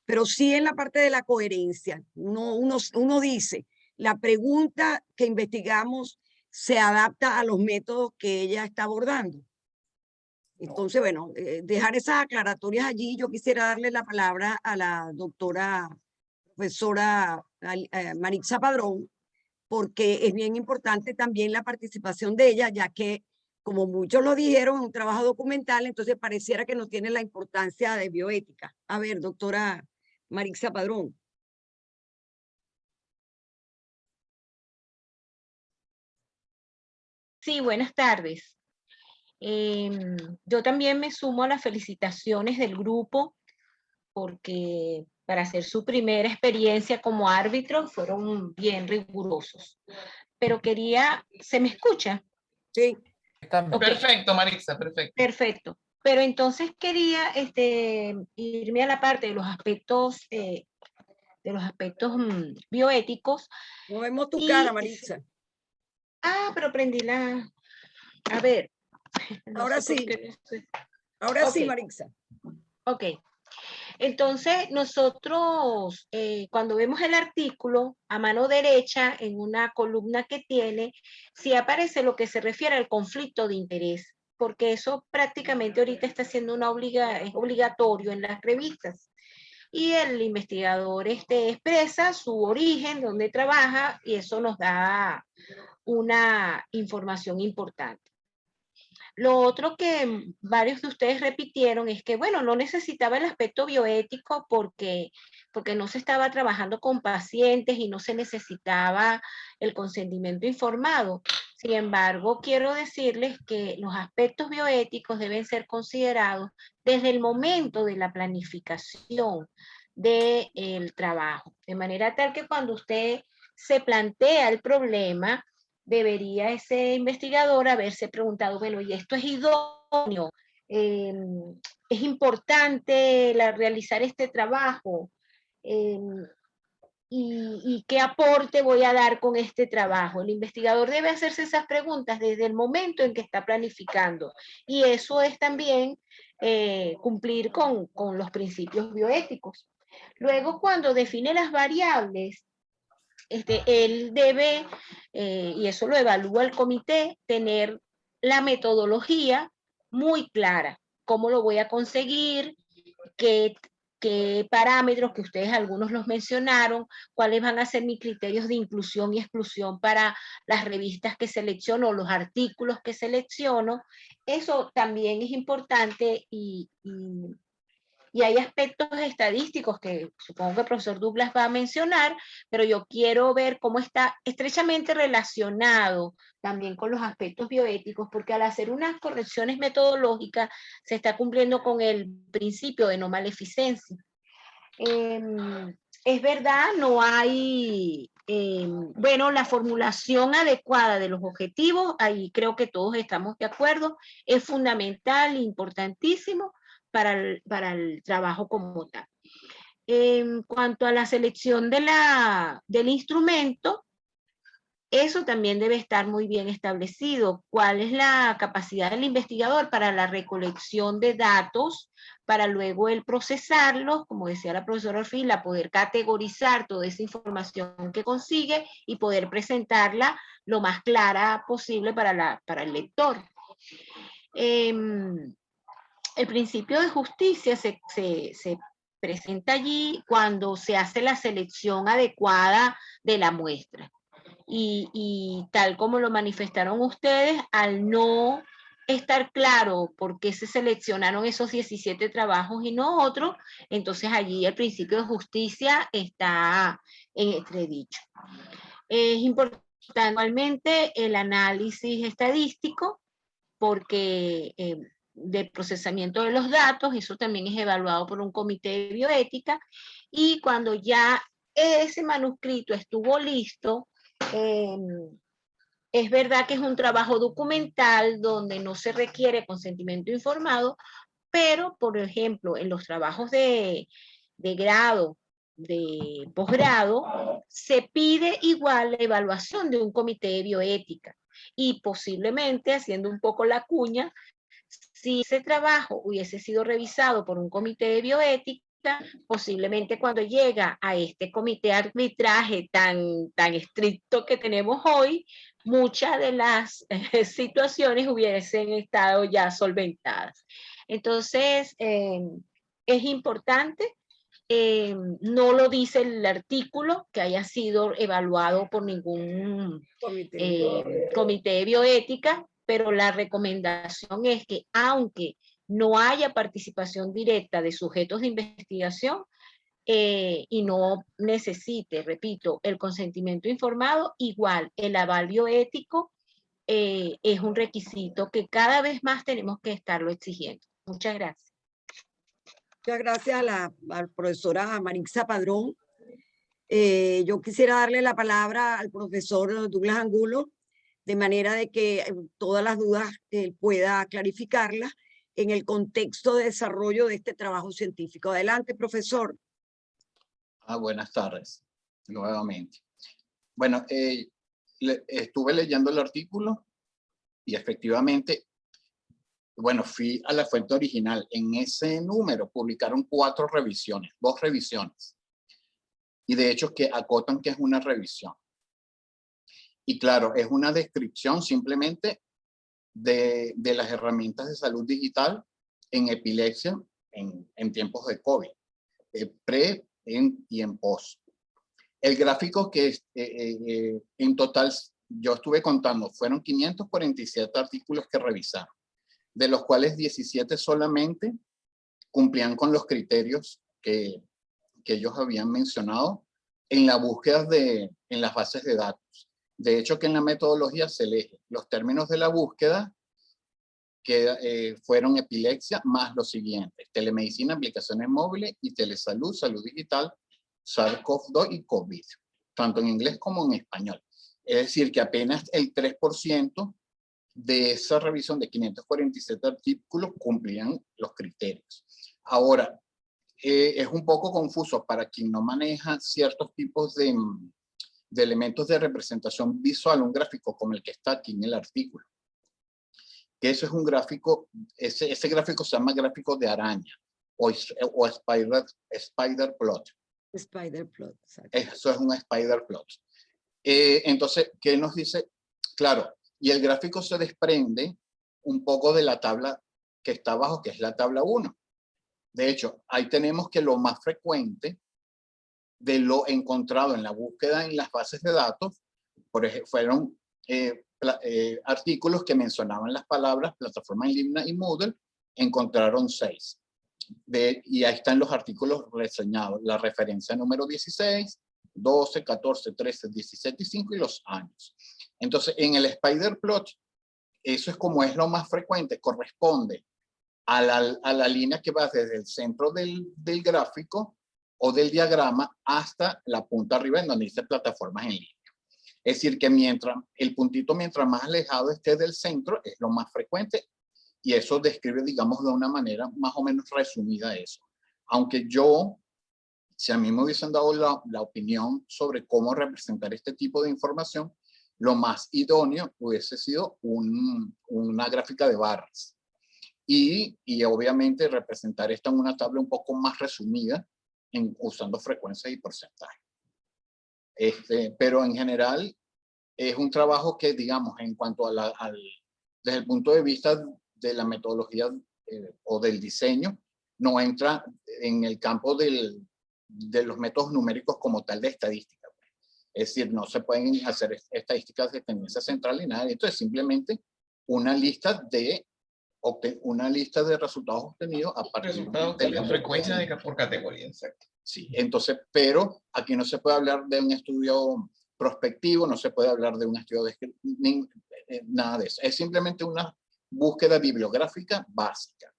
pero sí en la parte de la coherencia. Uno dice, la pregunta que investigamos se adapta a los métodos que ella está abordando. Entonces, bueno, dejar esas aclaratorias allí. Yo quisiera darle la palabra a la doctora profesora Maritza Padrón, porque es bien importante también la participación de ella, ya que, como muchos lo dijeron, es un trabajo documental, entonces pareciera que no tiene la importancia de bioética. A ver, doctora Maritza Padrón. Sí, buenas tardes. Yo también me sumo a las felicitaciones del grupo, porque para hacer su primera experiencia como árbitro fueron bien rigurosos. Pero ¿se me escucha? Sí. Okay. Perfecto, Maritza, perfecto. Perfecto. Pero entonces quería irme a la parte de los aspectos bioéticos. No vemos tu cara, Maritza. Pero prendí la... A ver. No ahora sí. Ahora sí, Maritza. Ok. Entonces, nosotros, cuando vemos el artículo, a mano derecha, en una columna que tiene, sí aparece lo que se refiere al conflicto de interés, porque eso prácticamente ahorita está siendo es obligatorio en las revistas. Y el investigador expresa su origen, dónde trabaja, y eso nos da una información importante. Lo otro que varios de ustedes repitieron es que, bueno, no necesitaba el aspecto bioético porque no se estaba trabajando con pacientes y no se necesitaba el consentimiento informado. Sin embargo, quiero decirles que los aspectos bioéticos deben ser considerados desde el momento de la planificación del trabajo. De manera tal que cuando usted se plantea el problema, debería ese investigador haberse preguntado, bueno, ¿y esto es idóneo? ¿Es importante realizar este trabajo? ¿Y qué aporte voy a dar con este trabajo? El investigador debe hacerse esas preguntas desde el momento en que está planificando. Y eso es también cumplir con los principios bioéticos. Luego, cuando define las variables, él debe, y eso lo evalúa el comité, tener la metodología muy clara. ¿Cómo lo voy a conseguir? ¿Qué parámetros, que ustedes algunos los mencionaron, cuáles van a ser mis criterios de inclusión y exclusión para las revistas que selecciono o los artículos que selecciono? Eso también es importante y y hay aspectos estadísticos que supongo que el profesor Douglas va a mencionar, pero yo quiero ver cómo está estrechamente relacionado también con los aspectos bioéticos, porque al hacer unas correcciones metodológicas se está cumpliendo con el principio de no maleficencia. Es verdad, no hay, bueno, la formulación adecuada de los objetivos, ahí creo que todos estamos de acuerdo, es fundamental, importantísimo para el trabajo como tal. En cuanto a la selección del instrumento, eso también debe estar muy bien establecido. ¿Cuál es la capacidad del investigador para la recolección de datos, para luego el procesarlos, como decía la profesora Orfila, poder categorizar toda esa información que consigue y poder presentarla lo más clara posible para el lector? El principio de justicia se presenta allí cuando se hace la selección adecuada de la muestra. Y tal como lo manifestaron ustedes, al no estar claro por qué se seleccionaron esos 17 trabajos y no otros, entonces allí el principio de justicia está en entredicho. Es importante igualmente el análisis estadístico, porque de procesamiento de los datos, eso también es evaluado por un comité de bioética, y cuando ya ese manuscrito estuvo listo, es verdad que es un trabajo documental donde no se requiere consentimiento informado, pero, por ejemplo, en los trabajos de grado, de posgrado, se pide igual la evaluación de un comité de bioética, y posiblemente, haciendo un poco la cuña, si ese trabajo hubiese sido revisado por un comité de bioética, posiblemente cuando llega a este comité de arbitraje tan estricto que tenemos hoy, muchas de las situaciones hubiesen estado ya solventadas. Entonces, es importante, no lo dice el artículo que haya sido evaluado por ningún comité de bioética, pero la recomendación es que aunque no haya participación directa de sujetos de investigación y no necesite, repito, el consentimiento informado, igual el aval bioético es un requisito que cada vez más tenemos que estarlo exigiendo. Muchas gracias. Muchas gracias a la profesora Marixa Padrón. Yo quisiera darle la palabra al profesor Douglas Angulo, de manera de que todas las dudas él pueda clarificarlas en el contexto de desarrollo de este trabajo científico. Adelante, profesor. Buenas tardes, nuevamente. Bueno, estuve leyendo el artículo y efectivamente, bueno, fui a la fuente original. En ese número publicaron 4 revisiones, 2 revisiones. Y de hecho que acotan que es una revisión. Y claro, es una descripción simplemente de las herramientas de salud digital en epilepsia en tiempos de COVID, pre, en y en post. El gráfico que en total yo estuve contando, fueron 547 artículos que revisaron, de los cuales 17 solamente cumplían con los criterios que ellos habían mencionado en la búsqueda en las bases de datos. De hecho, que en la metodología se elige los términos de la búsqueda, que fueron epilepsia, más los siguientes: telemedicina, aplicaciones móviles y telesalud, salud digital, SARS-CoV-2 y COVID, tanto en inglés como en español. Es decir, que apenas el 3% de esa revisión de 547 artículos cumplían los criterios. Ahora, es un poco confuso para quien no maneja ciertos tipos de elementos de representación visual, un gráfico como el que está aquí en el artículo. Que eso es un gráfico, ese gráfico se llama gráfico de araña o spider plot. Spider plot, exacto. Eso es un spider plot. Entonces, ¿qué nos dice? Claro, y el gráfico se desprende un poco de la tabla que está abajo, que es la tabla 1. De hecho, ahí tenemos que lo más frecuente de lo encontrado en la búsqueda en las bases de datos, por ejemplo, fueron artículos que mencionaban las palabras plataforma en línea y Moodle, encontraron 6. y ahí están los artículos reseñados, la referencia número 16, 12, 14, 13, 17 y 5 y los años. Entonces, en el spider plot, eso es como es lo más frecuente, corresponde a la línea que va desde el centro del gráfico o del diagrama hasta la punta arriba en donde dice plataformas en línea. Es decir, que el puntito mientras más alejado esté del centro es lo más frecuente, y eso describe, digamos, de una manera más o menos resumida eso. Aunque si a mí me hubiesen dado la opinión sobre cómo representar este tipo de información, lo más idóneo hubiese sido una gráfica de barras. Y obviamente representar esto en una tabla un poco más resumida, usando frecuencias y porcentajes. Pero en general es un trabajo que, digamos, en cuanto desde el punto de vista de la metodología o del diseño, no entra en el campo de los métodos numéricos como tal de estadística. Es decir, no se pueden hacer estadísticas de tendencia central ni nada. Esto es simplemente una lista de resultados obtenidos a partir de la frecuencia por categoría, exacto. Sí, entonces, pero aquí no se puede hablar de un estudio prospectivo, no se puede hablar de un estudio nada de eso. Es simplemente una búsqueda bibliográfica básica.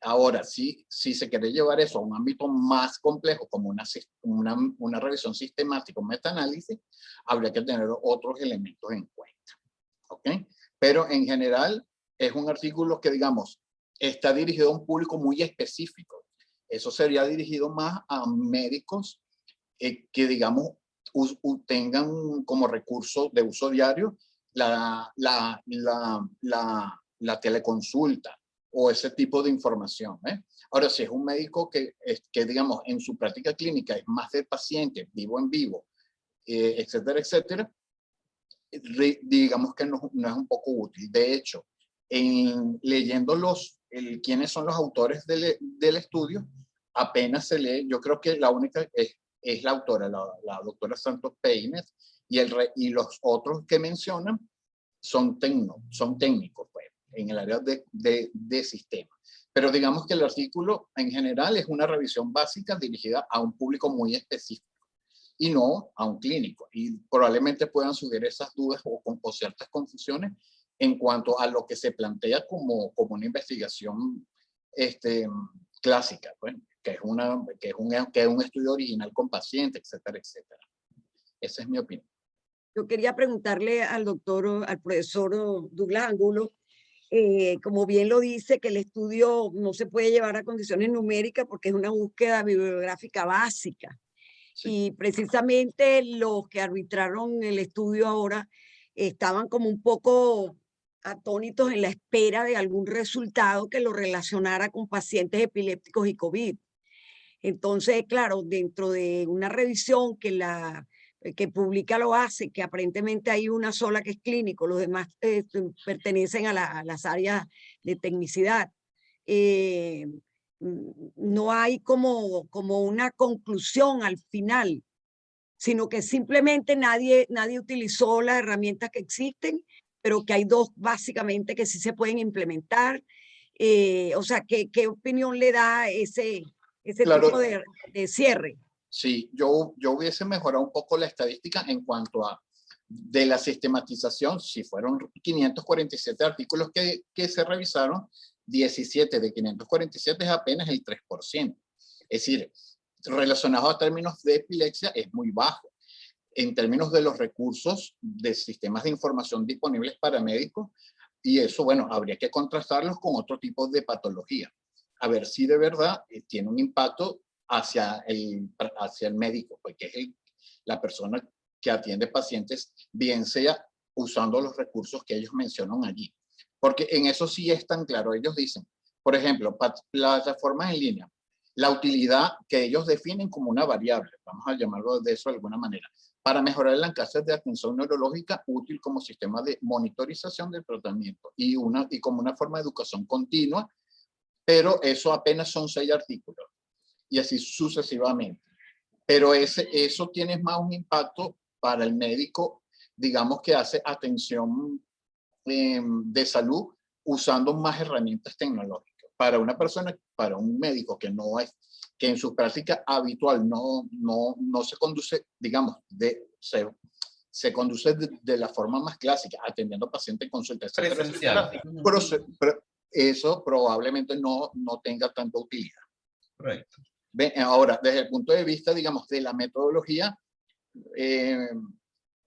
Ahora, si se quiere llevar eso a un ámbito más complejo, como una revisión sistemática, un metaanálisis, habría que tener otros elementos en cuenta. ¿Ok? Pero en general es un artículo que, digamos, está dirigido a un público muy específico. Eso sería dirigido más a médicos que, digamos, tengan como recurso de uso diario la teleconsulta o ese tipo de información. Ahora, si es un médico que, digamos, en su práctica clínica es más de paciente, vivo en vivo, etcétera, etcétera, digamos que no es un poco útil. De hecho, leyendo quiénes son los autores del estudio, apenas se lee, yo creo que la única es la autora, la doctora Santos Peínez, y los otros que mencionan son técnicos pues, en el área de sistemas. Pero digamos que el artículo en general es una revisión básica dirigida a un público muy específico y no a un clínico. Y probablemente puedan surgir esas dudas o ciertas confusiones en cuanto a lo que se plantea como una investigación clásica, pues, que es un estudio original con pacientes, etcétera, etcétera. Esa es mi opinión. Yo quería preguntarle al profesor Douglas Angulo, como bien lo dice, que el estudio no se puede llevar a condiciones numéricas porque es una búsqueda bibliográfica básica. Sí. Y precisamente los que arbitraron el estudio ahora estaban como un poco atónitos en la espera de algún resultado que lo relacionara con pacientes epilépticos y COVID. Entonces, claro, dentro de una revisión que publica lo hace, que aparentemente hay una sola que es clínico, los demás pertenecen a las áreas de tecnicidad. No hay como una conclusión al final, sino que simplemente nadie utilizó las herramientas que existen, pero que hay dos básicamente que sí se pueden implementar. O sea, ¿qué opinión le da ese claro, tipo de cierre? Sí, yo hubiese mejorado un poco la estadística en cuanto a de la sistematización. Si fueron 547 artículos que se revisaron, 17 de 547 es apenas el 3%. Es decir, relacionado a términos de epilepsia es muy bajo. En términos de los recursos de sistemas de información disponibles para médicos, y eso, bueno, habría que contrastarlos con otro tipo de patología. A ver si de verdad tiene un impacto hacia el médico, porque es la persona que atiende pacientes, bien sea usando los recursos que ellos mencionan allí. Porque en eso sí es tan claro. Ellos dicen, por ejemplo, plataformas en línea, la utilidad que ellos definen como una variable, vamos a llamarlo de eso de alguna manera, para mejorar el alcance de atención neurológica útil como sistema de monitorización del tratamiento y como una forma de educación continua, pero eso apenas son 6 artículos y así sucesivamente. Pero eso tiene más un impacto para el médico, digamos, que hace atención de salud usando más herramientas tecnológicas. para una persona, para un médico que no es, que en su práctica habitual no se conduce, digamos, se conduce de la forma más clásica, atendiendo pacientes en consulta, etcétera, etcétera, pero eso probablemente no tenga tanta utilidad. Correcto. Ahora, desde el punto de vista, digamos, de la metodología,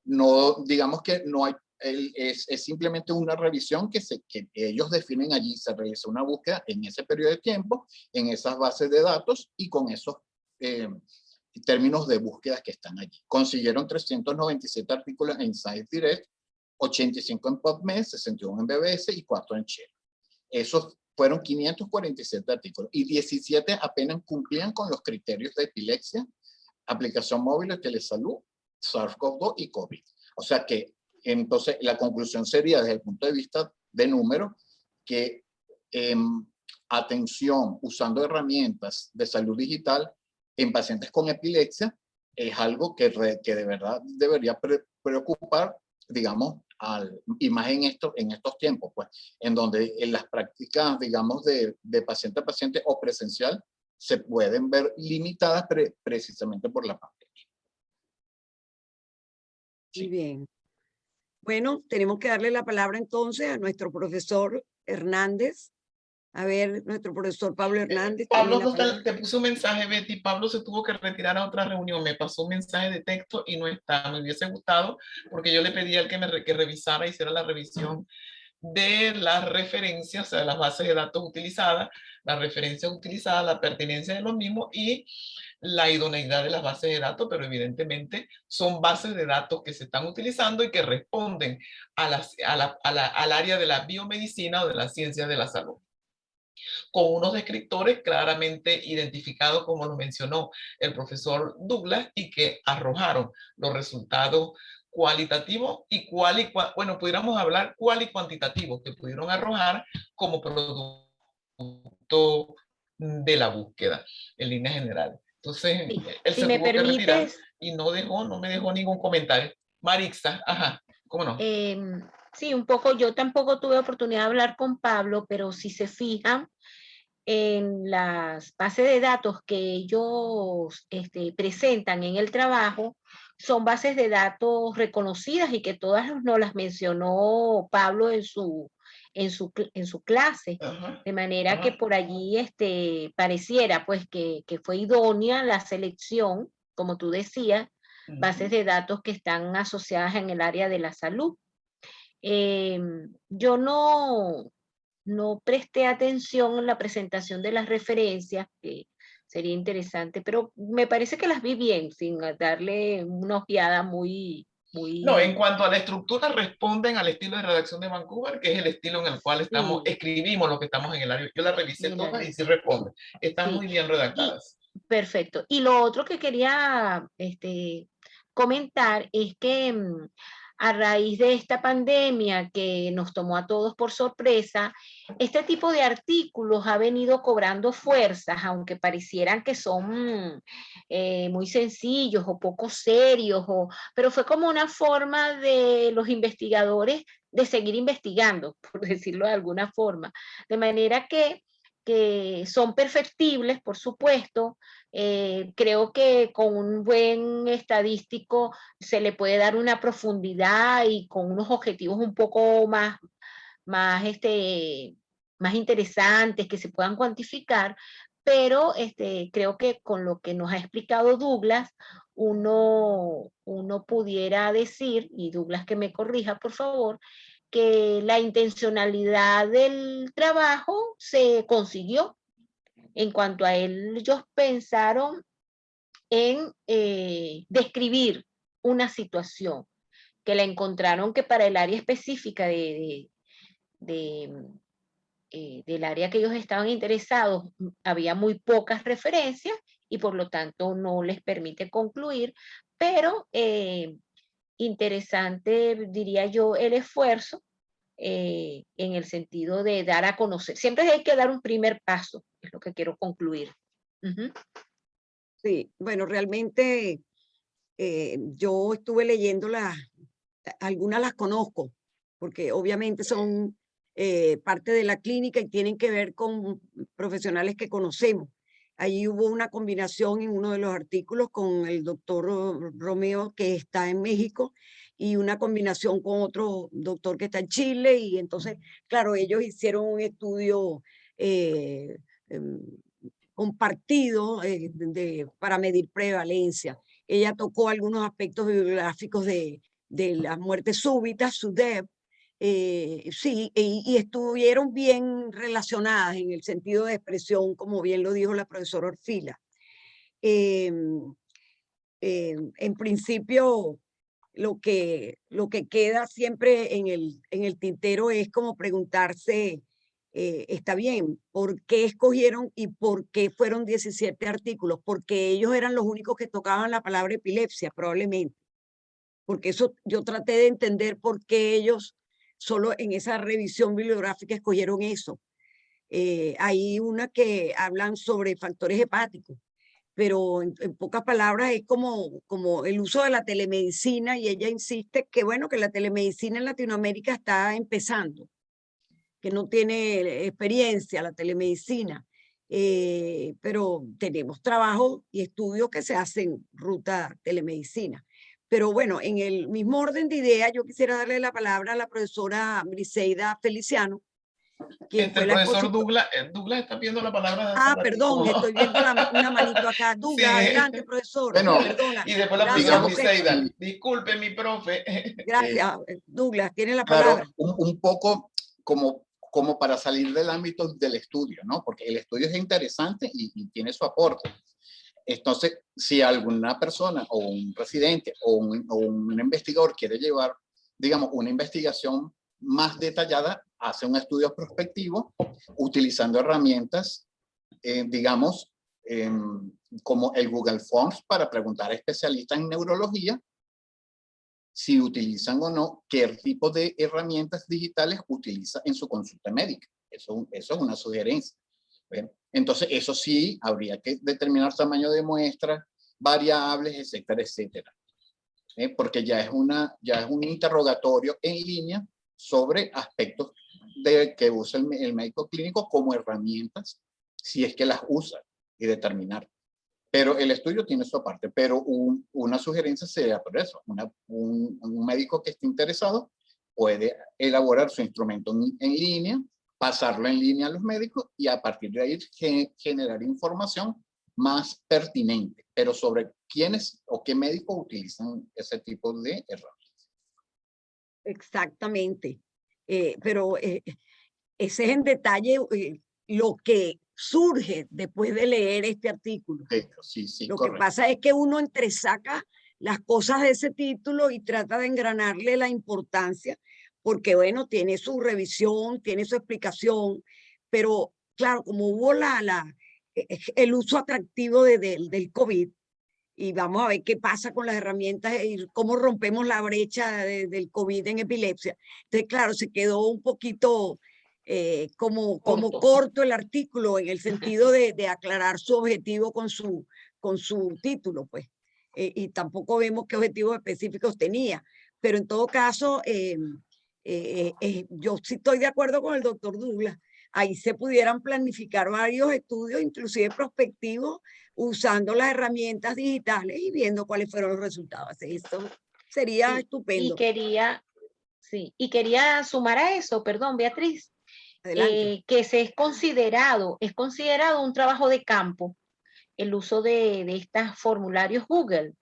no, digamos que no hay, es simplemente una revisión que ellos definen allí. Se realiza una búsqueda en ese periodo de tiempo, en esas bases de datos y con esos términos de búsqueda que están allí. Consiguieron 397 artículos en ScienceDirect, 85 en PubMed, 61 en BBS y 4 en Shell. Esos fueron 547 artículos y 17 apenas cumplían con los criterios de epilepsia, aplicación móvil de telesalud, SARS-CoV-2 y COVID. O sea que entonces la conclusión sería desde el punto de vista de número que atención usando herramientas de salud digital en pacientes con epilepsia es algo que de verdad debería preocupar, digamos, y más en estos tiempos, pues, en donde en las prácticas, digamos, de paciente a paciente o presencial se pueden ver limitadas precisamente por la pandemia. Muy bien. Bueno, tenemos que darle la palabra entonces a nuestro profesor Hernández. A ver, nuestro profesor Pablo Hernández. Pablo, te puso un mensaje, Betty. Pablo se tuvo que retirar a otra reunión. Me pasó un mensaje de texto y no está. Me hubiese gustado porque yo le pedí al que revisara, hiciera la revisión de las referencias, o sea, de las bases de datos utilizadas, las referencias utilizadas, la pertinencia de los mismos y la idoneidad de las bases de datos, pero evidentemente son bases de datos que se están utilizando y que responden al área de la biomedicina o de la ciencia de la salud, con unos descriptores claramente identificados, como lo mencionó el profesor Douglas, y que arrojaron los resultados cualitativos y bueno, pudiéramos hablar cual y cuantitativos que pudieron arrojar como producto de la búsqueda en líneas generales. Entonces, sí, él si se me tuvo que retirar permites, y no me dejó ningún comentario. Marixa, ajá, ¿cómo no? Sí, un poco, yo tampoco tuve oportunidad de hablar con Pablo, pero si se fijan en las bases de datos que ellos presentan en el trabajo, son bases de datos reconocidas y que todas nos las mencionó Pablo en su clase, de manera que por allí pareciera pues que fue idónea la selección, como tú decías, bases de datos que están asociadas en el área de la salud. Yo no presté atención en la presentación de las referencias, que sería interesante, pero me parece que las vi bien, sin darle una ojeada muy... No, en cuanto a la estructura, responden al estilo de redacción de Vancouver, que es el estilo en el cual escribimos lo que estamos en el área. Yo la revisé todas y sí responde. Están muy bien redactadas. Perfecto. Y lo otro que quería comentar es que a raíz de esta pandemia que nos tomó a todos por sorpresa, este tipo de artículos ha venido cobrando fuerzas, aunque parecieran que son muy sencillos o poco serios, pero fue como una forma de los investigadores de seguir investigando, por decirlo de alguna forma. De manera que son perfectibles, por supuesto. Creo que con un buen estadístico se le puede dar una profundidad y con unos objetivos un poco más interesantes que se puedan cuantificar, pero creo que con lo que nos ha explicado Douglas, uno pudiera decir, y Douglas que me corrija por favor, que la intencionalidad del trabajo se consiguió. En cuanto a ellos pensaron en describir una situación, que la encontraron que para el área específica del área que ellos estaban interesados había muy pocas referencias y por lo tanto no les permite concluir, pero interesante, diría yo, el esfuerzo en el sentido de dar a conocer. Siempre hay que dar un primer paso, es lo que quiero concluir. Sí, bueno, realmente yo estuve leyendo algunas las conozco, porque obviamente son parte de la clínica y tienen que ver con profesionales que conocemos. Allí hubo una combinación en uno de los artículos con el doctor Romeo, que está en México, y una combinación con otro doctor que está en Chile. Y entonces, claro, ellos hicieron un estudio compartido para medir prevalencia. Ella tocó algunos aspectos bibliográficos de la muerte súbita, SUDEP, sí, y estuvieron bien relacionadas en el sentido de expresión, como bien lo dijo la profesora Orfila. En principio, lo que queda siempre en el tintero es como preguntarse, está bien, ¿por qué escogieron y por qué fueron 17 artículos? Porque ellos eran los únicos que tocaban la palabra epilepsia, probablemente. Porque eso yo traté de entender por qué ellos solo en esa revisión bibliográfica escogieron eso. Hay una que hablan sobre factores hepáticos, pero en pocas palabras es como el uso de la telemedicina, y ella insiste que bueno, que la telemedicina en Latinoamérica está empezando, que no tiene experiencia la telemedicina, pero tenemos trabajo y estudios que se hacen ruta telemedicina. Pero bueno, en el mismo orden de ideas, yo quisiera darle la palabra a la profesora Briseida Feliciano. El profesor Douglas está pidiendo la palabra. Perdón, estoy viendo una manito acá. Douglas, sí. Adelante, profesor. Bueno, perdona. Y después la profesora Briseida. Disculpe, mi profe. Gracias, Douglas, tiene la palabra. Claro, un poco como para salir del ámbito del estudio, ¿no? Porque el estudio es interesante y tiene su aporte. Entonces, si alguna persona o un residente o un investigador quiere llevar, digamos, una investigación más detallada, hace un estudio prospectivo utilizando herramientas, digamos, como el Google Forms, para preguntar a especialistas en neurología si utilizan o no, qué tipo de herramientas digitales utiliza en su consulta médica. Eso es una sugerencia. Bien. Entonces, eso sí, habría que determinar tamaño de muestra, variables, etcétera, etcétera. Porque ya es un interrogatorio en línea sobre aspectos que usa el médico clínico como herramientas, si es que las usa, y determinar. Pero el estudio tiene su parte, pero una sugerencia sería por eso. Un médico que esté interesado puede elaborar su instrumento en línea, pasarlo en línea a los médicos y a partir de ahí generar información más pertinente, pero sobre quiénes o qué médicos utilizan ese tipo de herramientas. Exactamente. Pero ese es en detalle lo que surge después de leer este artículo. Sí, lo correcto. que pasa es que uno entresaca las cosas de ese título y trata de engranarle la importancia, porque bueno, tiene su revisión, tiene su explicación, pero claro, como hubo el uso atractivo del COVID, y vamos a ver qué pasa con las herramientas y cómo rompemos la brecha del COVID en epilepsia. Entonces, claro, se quedó un poquito como corto el artículo, en el sentido de aclarar su objetivo con su título, pues. Y tampoco vemos qué objetivos específicos tenía. Pero en todo caso, yo sí estoy de acuerdo con el doctor Douglas. Ahí se pudieran planificar varios estudios, inclusive prospectivos, usando las herramientas digitales y viendo cuáles fueron los resultados. Esto sería estupendo. Y quería sumar a eso, perdón, Beatriz, que es considerado un trabajo de campo el uso de estos formularios Google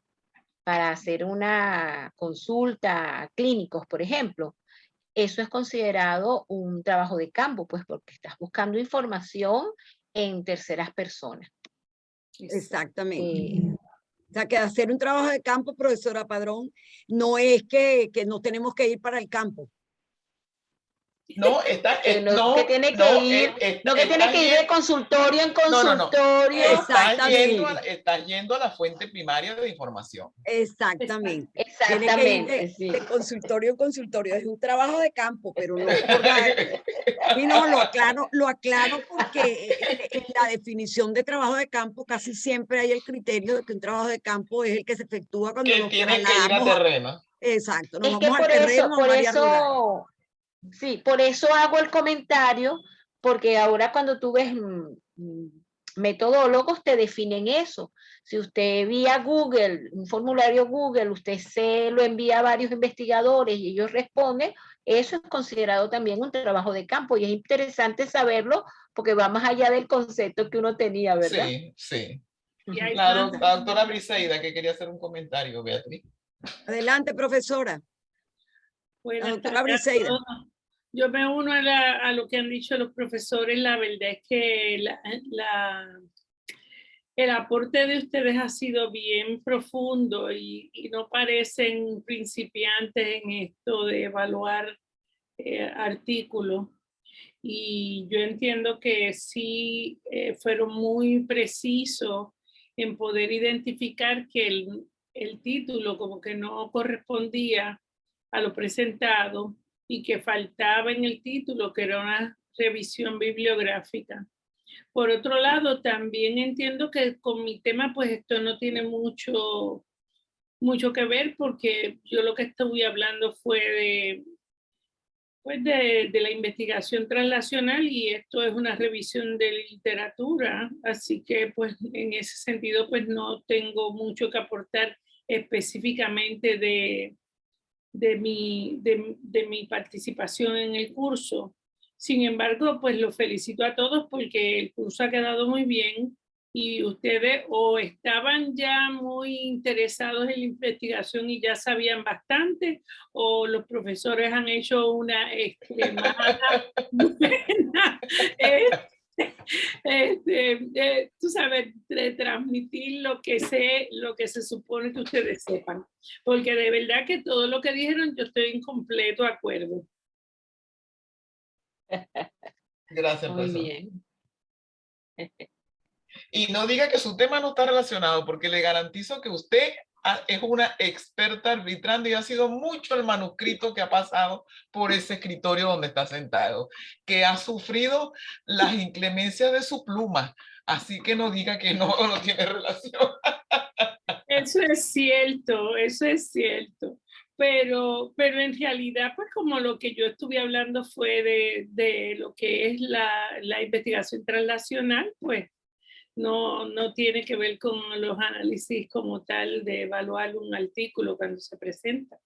para hacer una consulta a clínicos, por ejemplo. Eso es considerado un trabajo de campo, pues porque estás buscando información en terceras personas. Exactamente. O sea, que hacer un trabajo de campo, profesora Padrón, no es que no tenemos que ir para el campo. No, que tiene que ir de consultorio en consultorio. Está yendo a la fuente primaria de información. Exactamente. Exactamente. Tiene que ir de consultorio en consultorio. Es un trabajo de campo, pero no por nada. Y no, lo aclaro porque en la definición de trabajo de campo casi siempre hay el criterio de que un trabajo de campo es el que se efectúa cuando nos tiene que ir a terreno. Exacto. Es que por eso Sí, por eso hago el comentario, porque ahora cuando tú ves metodólogos te definen eso. Si usted vía Google, un formulario Google, usted se lo envía a varios investigadores y ellos responden, eso es considerado también un trabajo de campo y es interesante saberlo porque va más allá del concepto que uno tenía, ¿verdad? Sí, sí. La doctora Briseida, que quería hacer un comentario, Beatriz. Adelante, profesora. Buenas doctora tardes a Briseida. todos. Yo me uno a lo que han dicho los profesores. La verdad es que el aporte de ustedes ha sido bien profundo y no parecen principiantes en esto de evaluar artículos. Y yo entiendo que sí fueron muy precisos en poder identificar que el título como que no correspondía a lo presentado y que faltaba en el título, que era una revisión bibliográfica. Por otro lado, también entiendo que con mi tema, pues esto no tiene mucho que ver, porque yo lo que estuve hablando fue de la investigación translacional y esto es una revisión de literatura, así que pues en ese sentido pues no tengo mucho que aportar específicamente de mi participación en el curso. Sin embargo, pues los felicito a todos porque el curso ha quedado muy bien y ustedes o estaban ya muy interesados en la investigación y ya sabían bastante, o los profesores han hecho una extremada buena, tú sabes, de transmitir lo que sé, lo que se supone que ustedes sepan, porque de verdad que todo lo que dijeron yo estoy en completo acuerdo. Gracias, muy profesor. bien. Y no diga que su tema no está relacionado, porque le garantizo que usted es una experta arbitrando y ha sido mucho el manuscrito que ha pasado por ese escritorio donde está sentado, que ha sufrido las inclemencias de su pluma. Así que no diga que no tiene relación. Eso es cierto, eso es cierto. Pero en realidad, pues como lo que yo estuve hablando fue de lo que es la investigación translacional, pues no tiene que ver con los análisis como tal de evaluar un artículo cuando se presenta.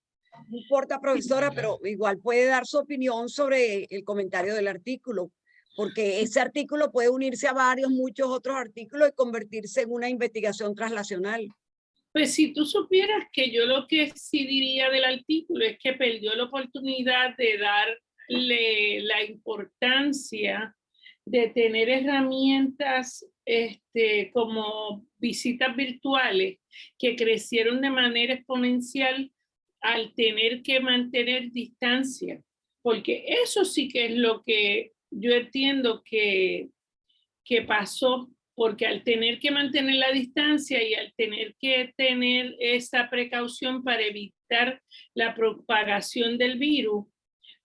No importa, profesora, pero igual puede dar su opinión sobre el comentario del artículo, porque ese artículo puede unirse a muchos otros artículos y convertirse en una investigación translacional. Pues si tú supieras que yo lo que sí diría del artículo es que perdió la oportunidad de darle la importancia de tener herramientas como visitas virtuales que crecieron de manera exponencial al tener que mantener distancia, porque eso sí que es lo que yo entiendo que pasó, porque al tener que mantener la distancia y al tener que tener esa precaución para evitar la propagación del virus,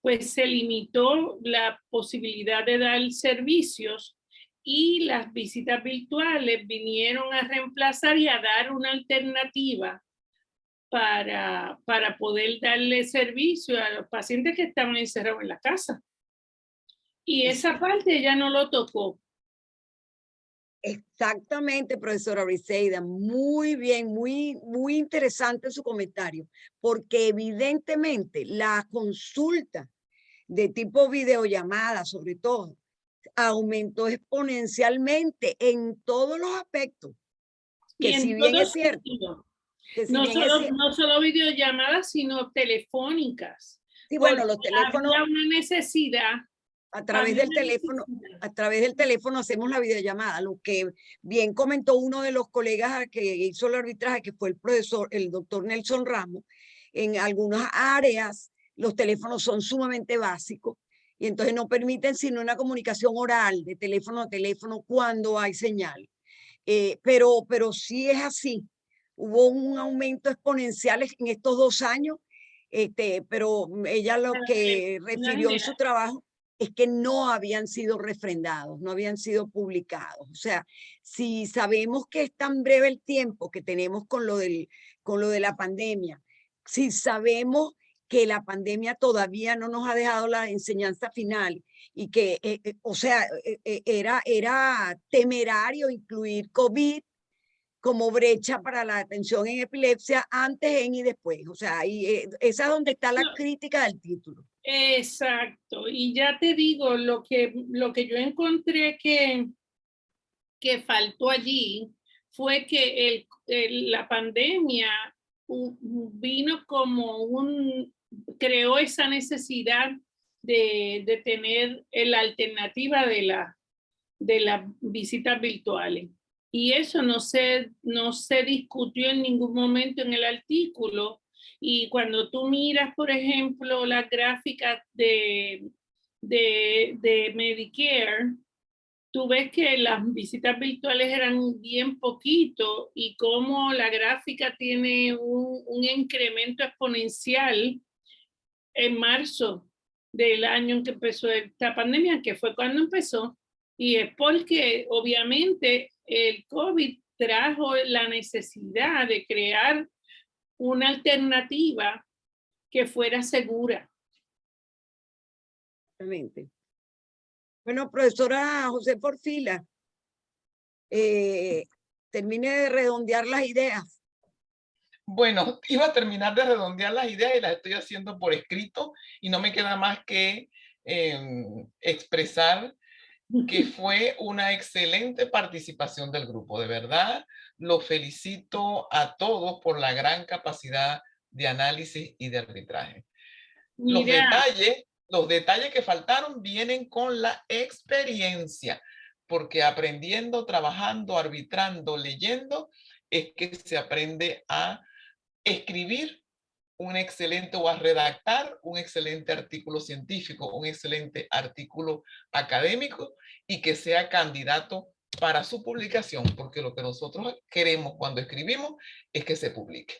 pues se limitó la posibilidad de dar servicios y las visitas virtuales vinieron a reemplazar y a dar una alternativa para poder darle servicio a los pacientes que estaban encerrados en la casa. Y esa parte ya no lo tocó. Exactamente, profesora Briseida. Muy bien, muy interesante su comentario, porque evidentemente la consulta de tipo videollamada, sobre todo, aumentó exponencialmente en todos los aspectos. Que si bien es cierto. No solo videollamadas, sino telefónicas. Sí, bueno, los teléfonos. Había una necesidad. A través del teléfono hacemos la videollamada. Lo que bien comentó uno de los colegas que hizo el arbitraje, que fue el doctor Nelson Ramos, en algunas áreas los teléfonos son sumamente básicos y entonces no permiten sino una comunicación oral de teléfono a teléfono cuando hay señal. Pero sí es así. Hubo un aumento exponencial en estos 2 años, pero ella lo que refirió en su trabajo es que no habían sido refrendados, no habían sido publicados. O sea, si sabemos que es tan breve el tiempo que tenemos con lo de la pandemia, si sabemos que la pandemia todavía no nos ha dejado la enseñanza final y que, o sea, era temerario incluir COVID como brecha para la atención en epilepsia antes, en y después. O sea, esa es donde está la crítica del título. Exacto. Y ya te digo, lo que yo encontré que faltó allí fue que la pandemia vino creó esa necesidad de tener la alternativa de las visitas virtuales. Y eso no se discutió en ningún momento en el artículo. Y cuando tú miras, por ejemplo, las gráficas de Medicare, tú ves que las visitas virtuales eran bien poquito y cómo la gráfica tiene un incremento exponencial en marzo del año en que empezó esta pandemia, que fue cuando empezó. Y es porque obviamente el COVID trajo la necesidad de crear una alternativa que fuera segura. Exactamente. Bueno, profesora José Porfila, termine de redondear las ideas. Bueno, iba a terminar de redondear las ideas y las estoy haciendo por escrito y no me queda más que expresar que fue una excelente participación del grupo. De verdad, lo felicito a todos por la gran capacidad de análisis y de arbitraje. Los detalles que faltaron vienen con la experiencia, porque aprendiendo, trabajando, arbitrando, leyendo, es que se aprende a escribir un excelente o a redactar un excelente artículo científico, un excelente artículo académico y que sea candidato para su publicación, porque lo que nosotros queremos cuando escribimos es que se publique.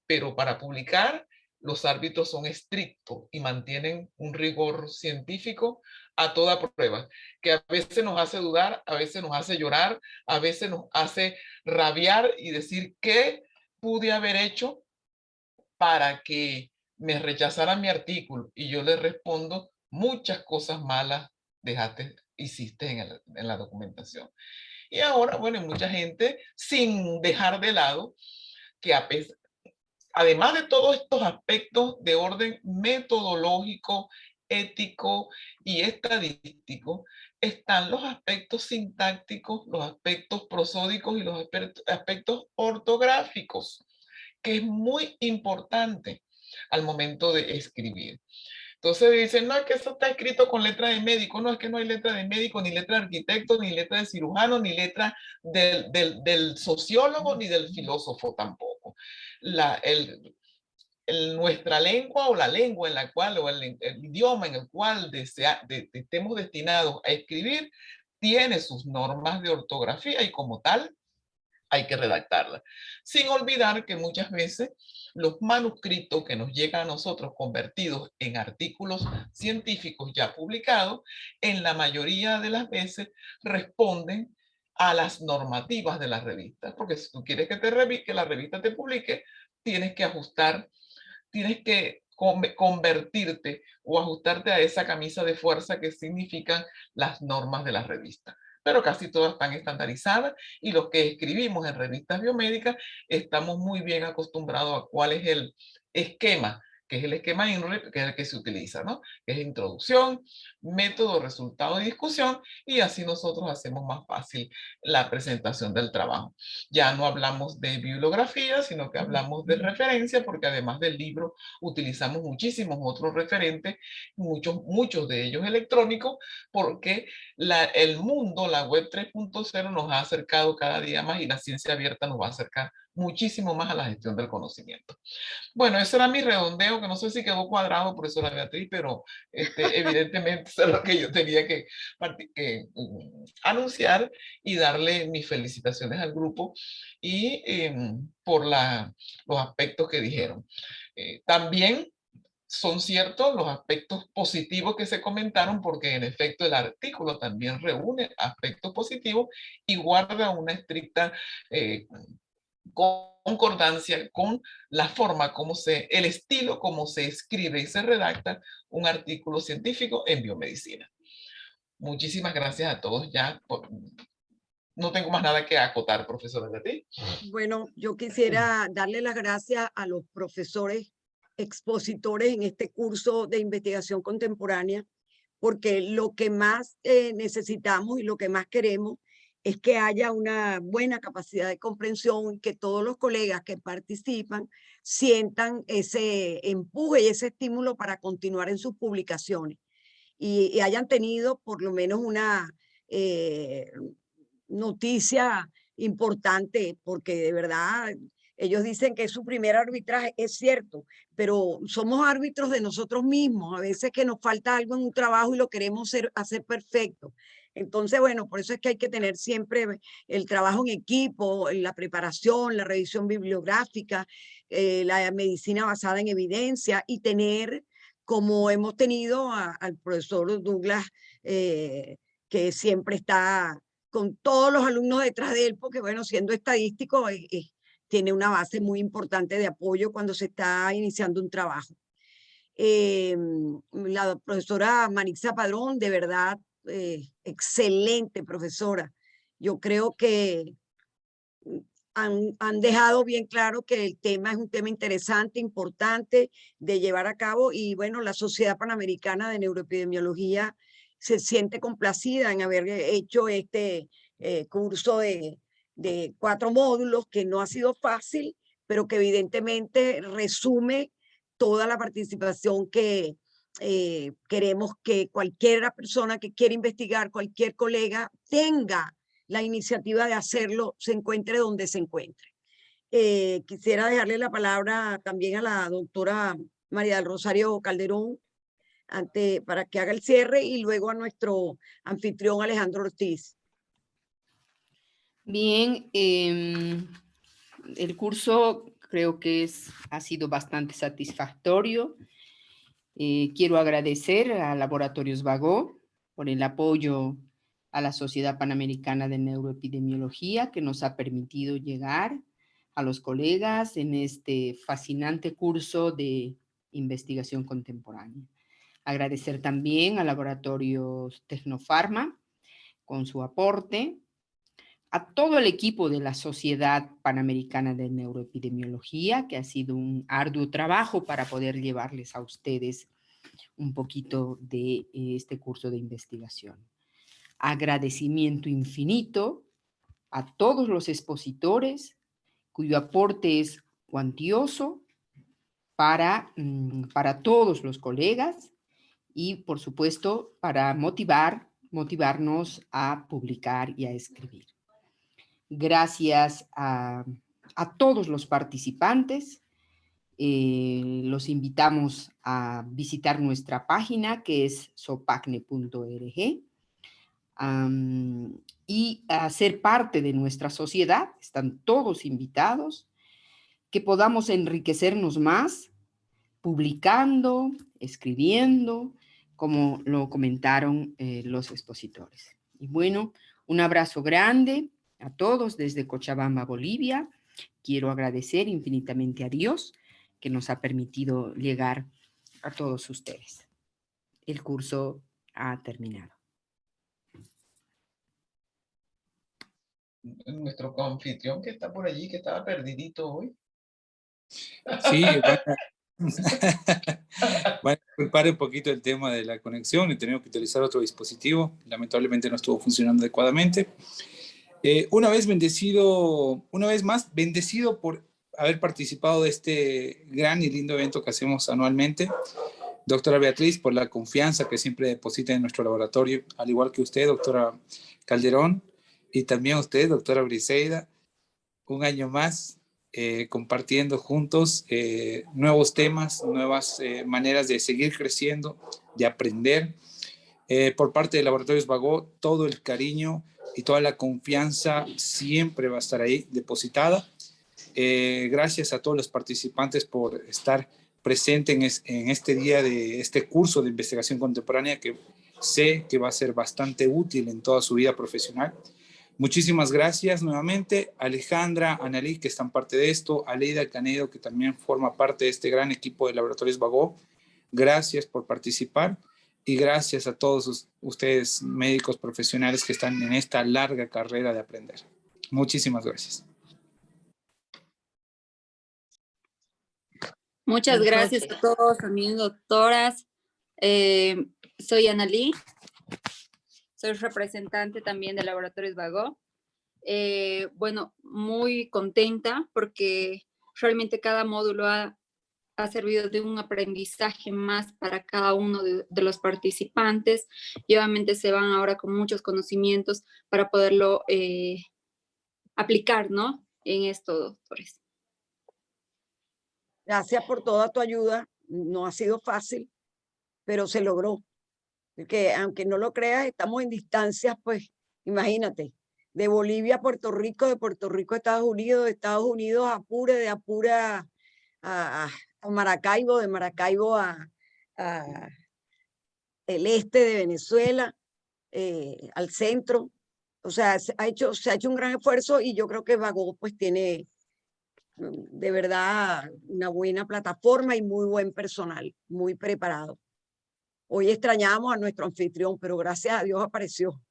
Pero para publicar, los árbitros son estrictos y mantienen un rigor científico a toda prueba, que a veces nos hace dudar, a veces nos hace llorar, a veces nos hace rabiar y decir qué pude haber hecho para que me rechazaran mi artículo. Y yo le respondo, muchas cosas malas hiciste en la documentación. Y ahora, bueno, hay mucha gente, sin dejar de lado, que además de todos estos aspectos de orden metodológico, ético y estadístico, están los aspectos sintácticos, los aspectos prosódicos y los aspectos ortográficos, que es muy importante al momento de escribir. Entonces dicen, no, es que eso está escrito con letra de médico. No, es que no hay letra de médico, ni letra de arquitecto, ni letra de cirujano, ni letra del sociólogo, ni del filósofo tampoco. Nuestra lengua o la lengua en la cual, o el idioma en el cual estemos destinados a escribir, tiene sus normas de ortografía y como tal, hay que redactarla. Sin olvidar que muchas veces los manuscritos que nos llegan a nosotros convertidos en artículos científicos ya publicados, en la mayoría de las veces responden a las normativas de la revista. Porque si tú quieres que la revista te publique, tienes que ajustar, tienes que convertirte o ajustarte a esa camisa de fuerza que significan las normas de la revista. Pero casi todas están estandarizadas y los que escribimos en revistas biomédicas estamos muy bien acostumbrados a cuál es el esquema, que es el esquema INRIP, que es el que se utiliza, ¿no? Que es introducción, método, resultado y discusión, y así nosotros hacemos más fácil la presentación del trabajo. Ya no hablamos de bibliografía, sino que hablamos de referencia, porque además del libro utilizamos muchísimos otros referentes, muchos de ellos electrónicos, porque el mundo, la web 3.0 nos ha acercado cada día más y la ciencia abierta nos va a acercar muchísimo más a la gestión del conocimiento. Bueno, ese era mi redondeo, que no sé si quedó cuadrado, profesora Beatriz, pero evidentemente eso es lo que yo tenía que anunciar y darle mis felicitaciones al grupo y por los aspectos que dijeron. También son ciertos los aspectos positivos que se comentaron, porque en efecto el artículo también reúne aspectos positivos y guarda una estricta concordancia con la forma como el estilo como se escribe y se redacta un artículo científico en biomedicina. Muchísimas gracias a todos. Ya no tengo más nada que acotar, profesora, de ti. Bueno, yo quisiera darle las gracias a los profesores expositores en este curso de investigación contemporánea, porque lo que más necesitamos y lo que más queremos es que haya una buena capacidad de comprensión, que todos los colegas que participan sientan ese empuje y ese estímulo para continuar en sus publicaciones y hayan tenido por lo menos una noticia importante, porque de verdad ellos dicen que es su primer arbitraje, es cierto, pero somos árbitros de nosotros mismos, a veces que nos falta algo en un trabajo y lo queremos hacer perfecto. Entonces, bueno, por eso es que hay que tener siempre el trabajo en equipo, la preparación, la revisión bibliográfica, la medicina basada en evidencia y tener, como hemos tenido al profesor Douglas, que siempre está con todos los alumnos detrás de él, porque bueno, siendo estadístico, tiene una base muy importante de apoyo cuando se está iniciando un trabajo. La profesora Marixa Padrón, de verdad, excelente profesora. Yo creo que han dejado bien claro que el tema es un tema interesante, importante de llevar a cabo y bueno, la Sociedad Panamericana de Neuroepidemiología se siente complacida en haber hecho este curso de 4 módulos que no ha sido fácil, pero que evidentemente resume toda la participación que queremos que cualquier persona que quiera investigar, cualquier colega, tenga la iniciativa de hacerlo, se encuentre donde se encuentre. Quisiera dejarle la palabra también a la doctora María del Rosario Calderón para que haga el cierre y luego a nuestro anfitrión Alejandro Ortiz. Bien, el curso creo que ha sido bastante satisfactorio. Quiero agradecer a Laboratorios Vago por el apoyo a la Sociedad Panamericana de Neuroepidemiología que nos ha permitido llegar a los colegas en este fascinante curso de investigación contemporánea. Agradecer también a Laboratorios Tecnofarma con su aporte, a todo el equipo de la Sociedad Panamericana de Neuroepidemiología, que ha sido un arduo trabajo para poder llevarles a ustedes un poquito de este curso de investigación. Agradecimiento infinito a todos los expositores, cuyo aporte es cuantioso para todos los colegas y, por supuesto, para motivarnos a publicar y a escribir. Gracias a todos los participantes. Los invitamos a visitar nuestra página, que es sopacne.org, y a ser parte de nuestra sociedad. Están todos invitados, que podamos enriquecernos más, publicando, escribiendo, como lo comentaron los expositores. Y bueno, un abrazo grande a todos desde Cochabamba, Bolivia. Quiero agradecer infinitamente a Dios que nos ha permitido llegar a todos ustedes. El curso ha terminado. Nuestro anfitrión que está por allí, que estaba perdidito hoy. Sí, van a disculpar un poquito el tema de la conexión y tenemos que utilizar otro dispositivo. Lamentablemente no estuvo funcionando adecuadamente. Una vez más, bendecido por haber participado de este gran y lindo evento que hacemos anualmente. Doctora Beatriz, por la confianza que siempre deposita en nuestro laboratorio, al igual que usted, doctora Calderón, y también usted, doctora Briseida, un año más compartiendo juntos nuevos temas, nuevas maneras de seguir creciendo, de aprender. Por parte de Laboratorios Vago, todo el cariño y toda la confianza siempre va a estar ahí depositada. Gracias a todos los participantes por estar presentes en este día de este curso de investigación contemporánea que sé que va a ser bastante útil en toda su vida profesional. Muchísimas gracias nuevamente, Alejandra, Annalí, que están parte de esto, Aleida Canedo, que también forma parte de este gran equipo de Laboratorios Bagó. Gracias por participar y gracias a todos ustedes, médicos profesionales que están en esta larga carrera de aprender. Muchísimas gracias. Muchas gracias a todos, también doctoras. Soy Annalí, soy representante también de Laboratorios Bagó. Bueno, muy contenta porque realmente cada módulo ha servido de un aprendizaje más para cada uno de los participantes y obviamente se van ahora con muchos conocimientos para poderlo aplicar, ¿no? En esto, doctores. Gracias por toda tu ayuda. No ha sido fácil, pero se logró. Porque aunque no lo creas, estamos en distancias, pues, imagínate, de Bolivia a Puerto Rico, de Puerto Rico a Estados Unidos, de Estados Unidos a Apure, de Apure a Maracaibo, de Maracaibo a el este de Venezuela, al centro. O sea, se ha hecho un gran esfuerzo y yo creo que Bagó pues tiene de verdad una buena plataforma y muy buen personal, muy preparado. Hoy extrañamos a nuestro anfitrión, pero gracias a Dios apareció.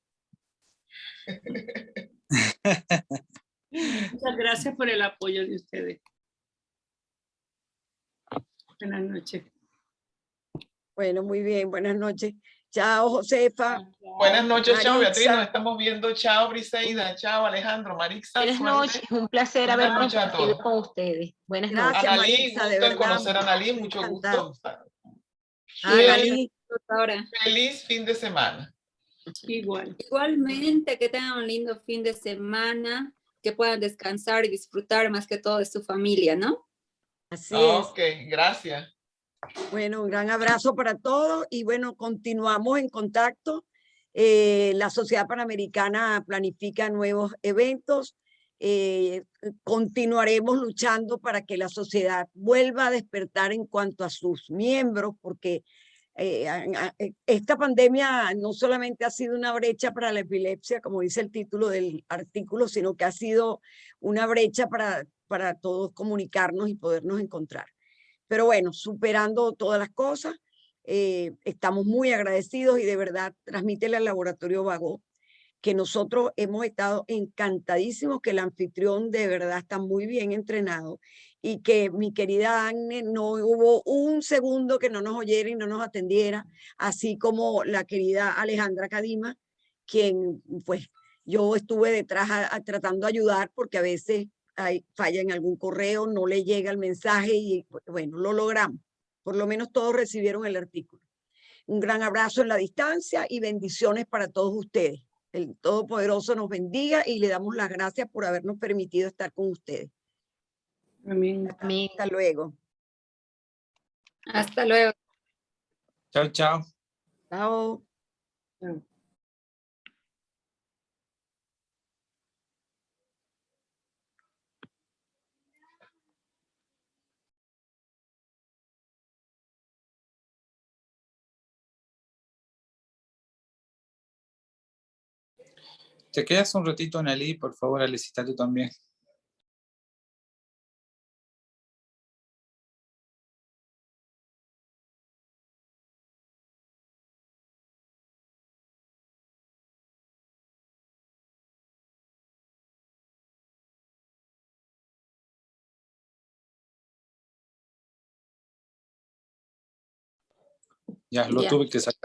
Muchas gracias por el apoyo de ustedes. Buenas noches. Bueno, muy bien, buenas noches. Chao, Josefa. Buenas noches, Maritza. chao, Beatriz, nos estamos viendo. Chao, Briseida, chao, Alejandro, Marixa. Buenas noches, un placer haber compartido con ustedes. Buenas noches. Gracias, Annalí, Maritza, de gusto en verdad. conocer a Annalí, mucho gusto. Annalí. Feliz fin de semana. Igual. Igualmente, que tengan un lindo fin de semana, que puedan descansar y disfrutar más que todo de su familia, ¿no? Así es. Ok, gracias. Bueno, un gran abrazo para todos y bueno, continuamos en contacto. La Sociedad Panamericana planifica nuevos eventos. Continuaremos luchando para que la sociedad vuelva a despertar en cuanto a sus miembros, porque esta pandemia no solamente ha sido una brecha para la epilepsia, como dice el título del artículo, sino que ha sido una brecha para todos comunicarnos y podernos encontrar. Pero bueno, superando todas las cosas, estamos muy agradecidos y de verdad transmítele al Laboratorio Bagó que nosotros hemos estado encantadísimos, que el anfitrión de verdad está muy bien entrenado y que mi querida Agne no hubo un segundo que no nos oyera y no nos atendiera, así como la querida Alejandra Cadima, quien pues yo estuve detrás tratando de ayudar porque a veces hay falla en algún correo, no le llega el mensaje y bueno, lo logramos. Por lo menos todos recibieron el artículo. Un gran abrazo en la distancia y bendiciones para todos ustedes. El Todopoderoso nos bendiga y le damos las gracias por habernos permitido estar con ustedes. Amén. Hasta luego. Hasta luego. Chao, chao. Chao. Chao. Te quedas un ratito, Annalí, por favor, Alecita, tú también. Ya, lo tuve que sacar.